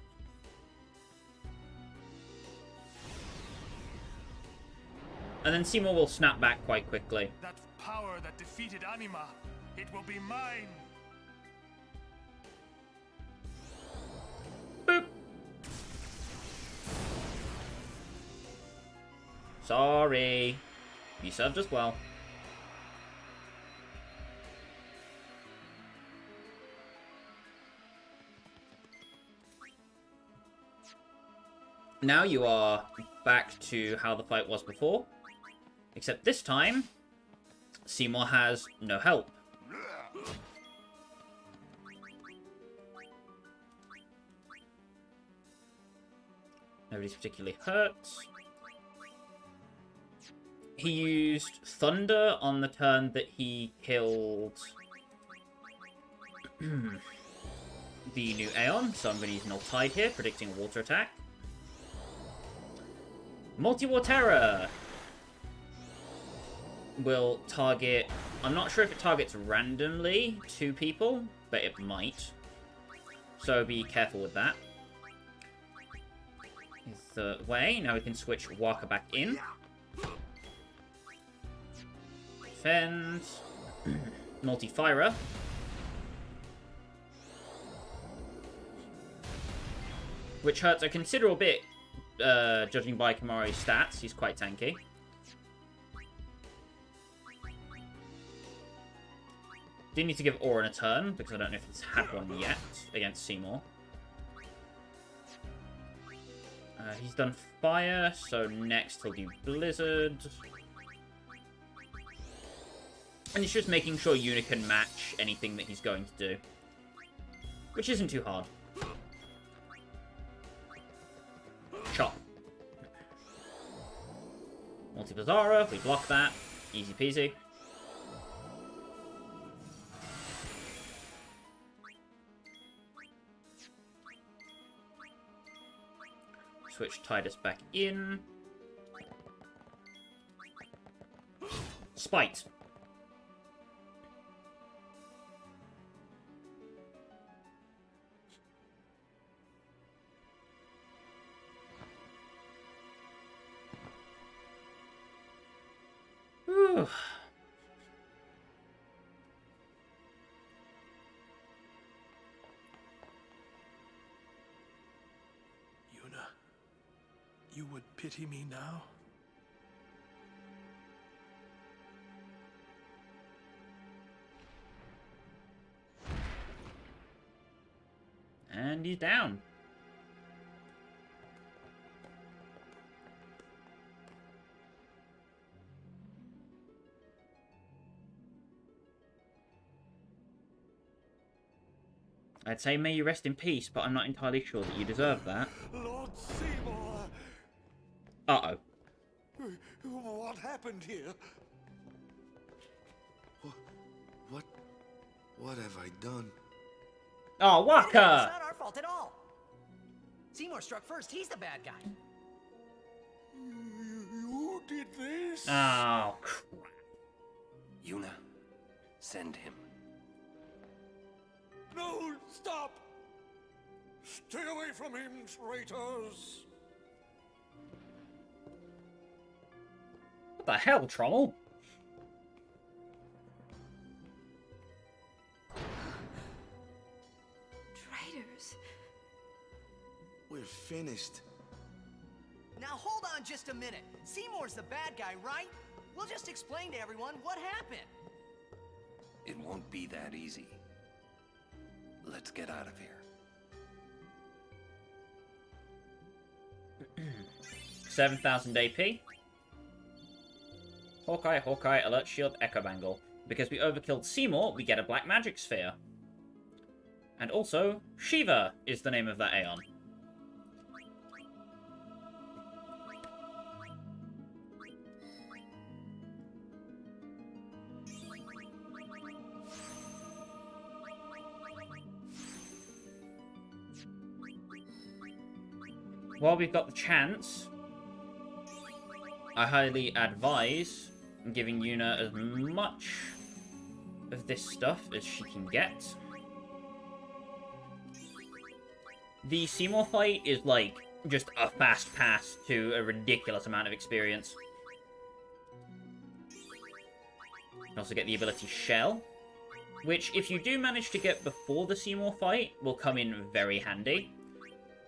And then Seymour will snap back quite quickly. That power that defeated Anima, it will be mine. Boop. Sorry. You served us well. Now you are back to how the fight was before. Except this time, Seymour has no help. Nobody's particularly hurt. He used Thunder on the turn that he killed the new Aeon, so I'm going to use Null Tide here, predicting a water attack. Multi-War Terror will target... I'm not sure if it targets randomly 2 people, but it might. So be careful with that. The way. Now we can switch Waka back in. Defend. Multi-Fira. Which hurts a considerable bit, judging by Kimari's stats. He's quite tanky. Do need to give Orin a turn, because I don't know if he's had one yet against Seymour. He's done Fire, so next he'll do Blizzard. And he's just making sure Yuna can match anything that he's going to do. Which isn't too hard. Chop. Multi-Bizarra, we block that. Easy peasy. Switch Tidus back in. Spite. Whew. You would pity me now? And he's down. I'd say may you rest in peace, but I'm not entirely sure that you deserve that. Lord Seymour! Uh-oh. What happened here? What have I done? Oh, Waka! It's not our fault at all. Seymour struck first. He's the bad guy. You did this? Oh, crap. Yuna, send him. No, stop! Stay away from him, traitors! What the hell, Troll? We're finished. Now hold on just a minute. Seymour's the bad guy, right? We'll just explain to everyone what happened. It won't be that easy. Let's get out of here. 7,000 AP. Hawkeye, Hawkeye, Alert Shield, Echo Bangle. Because we overkilled Seymour, we get a Black Magic Sphere. And also, Shiva is the name of that Aeon. While we've got the chance, I highly advise giving Yuna as much of this stuff as she can get. The Seymour fight is like just a fast pass to a ridiculous amount of experience. You can also get the ability Shell, which if you do manage to get before the Seymour fight will come in very handy,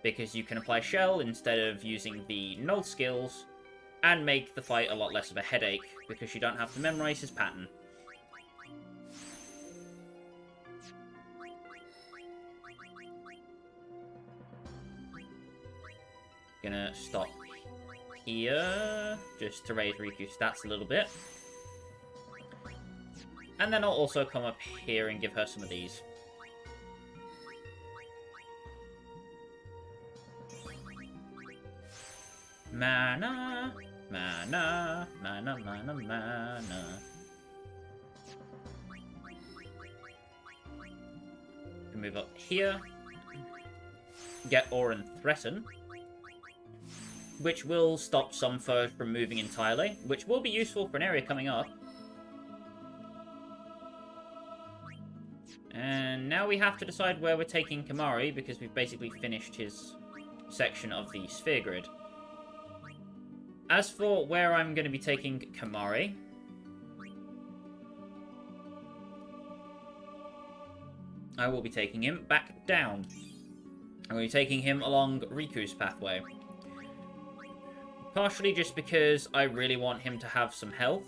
because you can apply Shell instead of using the null skills, and make the fight a lot less of a headache, because you don't have to memorize his pattern. Gonna stop here, just to raise Riku's stats a little bit. And then I'll also come up here and give her some of these. Mana, mana, mana, mana, mana. Can move up here. Get Awe and Threaten, which will stop some foes from moving entirely, which will be useful for an area coming up. And now we have to decide where we're taking Kamari, because we've basically finished his section of the sphere grid. As for where I'm going to be taking Kamari, I will be taking him back down. I'm going to be taking him along Riku's pathway. Partially just because I really want him to have some health,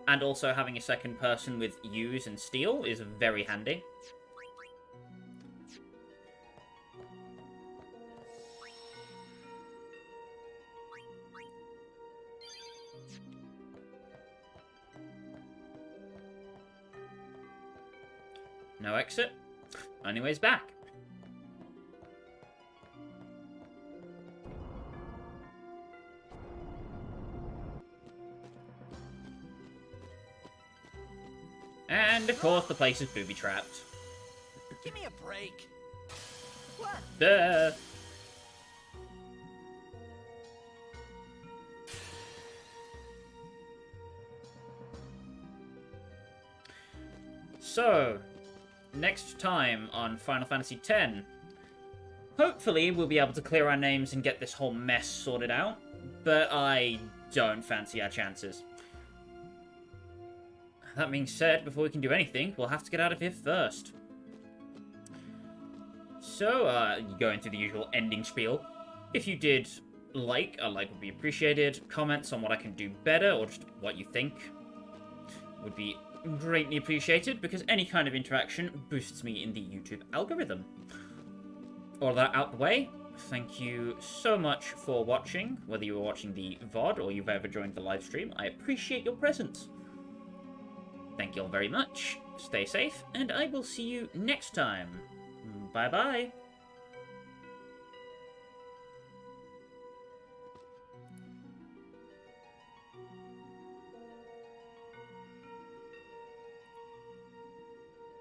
and also having a second person with use and steal is very handy. No exit. Only ways back. And of course the place is booby-trapped. Give me a break. What? Duh. So, next time on Final Fantasy X, hopefully we'll be able to clear our names and get this whole mess sorted out, but I don't fancy our chances. That being said, before we can do anything, we'll have to get out of here first. So, going through the usual ending spiel. If you did like, a like would be appreciated. Comments on what I can do better, or just what you think, would be greatly appreciated, because any kind of interaction boosts me in the YouTube algorithm. All that out the way, thank you so much for watching, whether you were watching the VOD or you've ever joined the live stream. I appreciate your presence. Thank you all very much, stay safe, and I will see you next time. Bye-bye.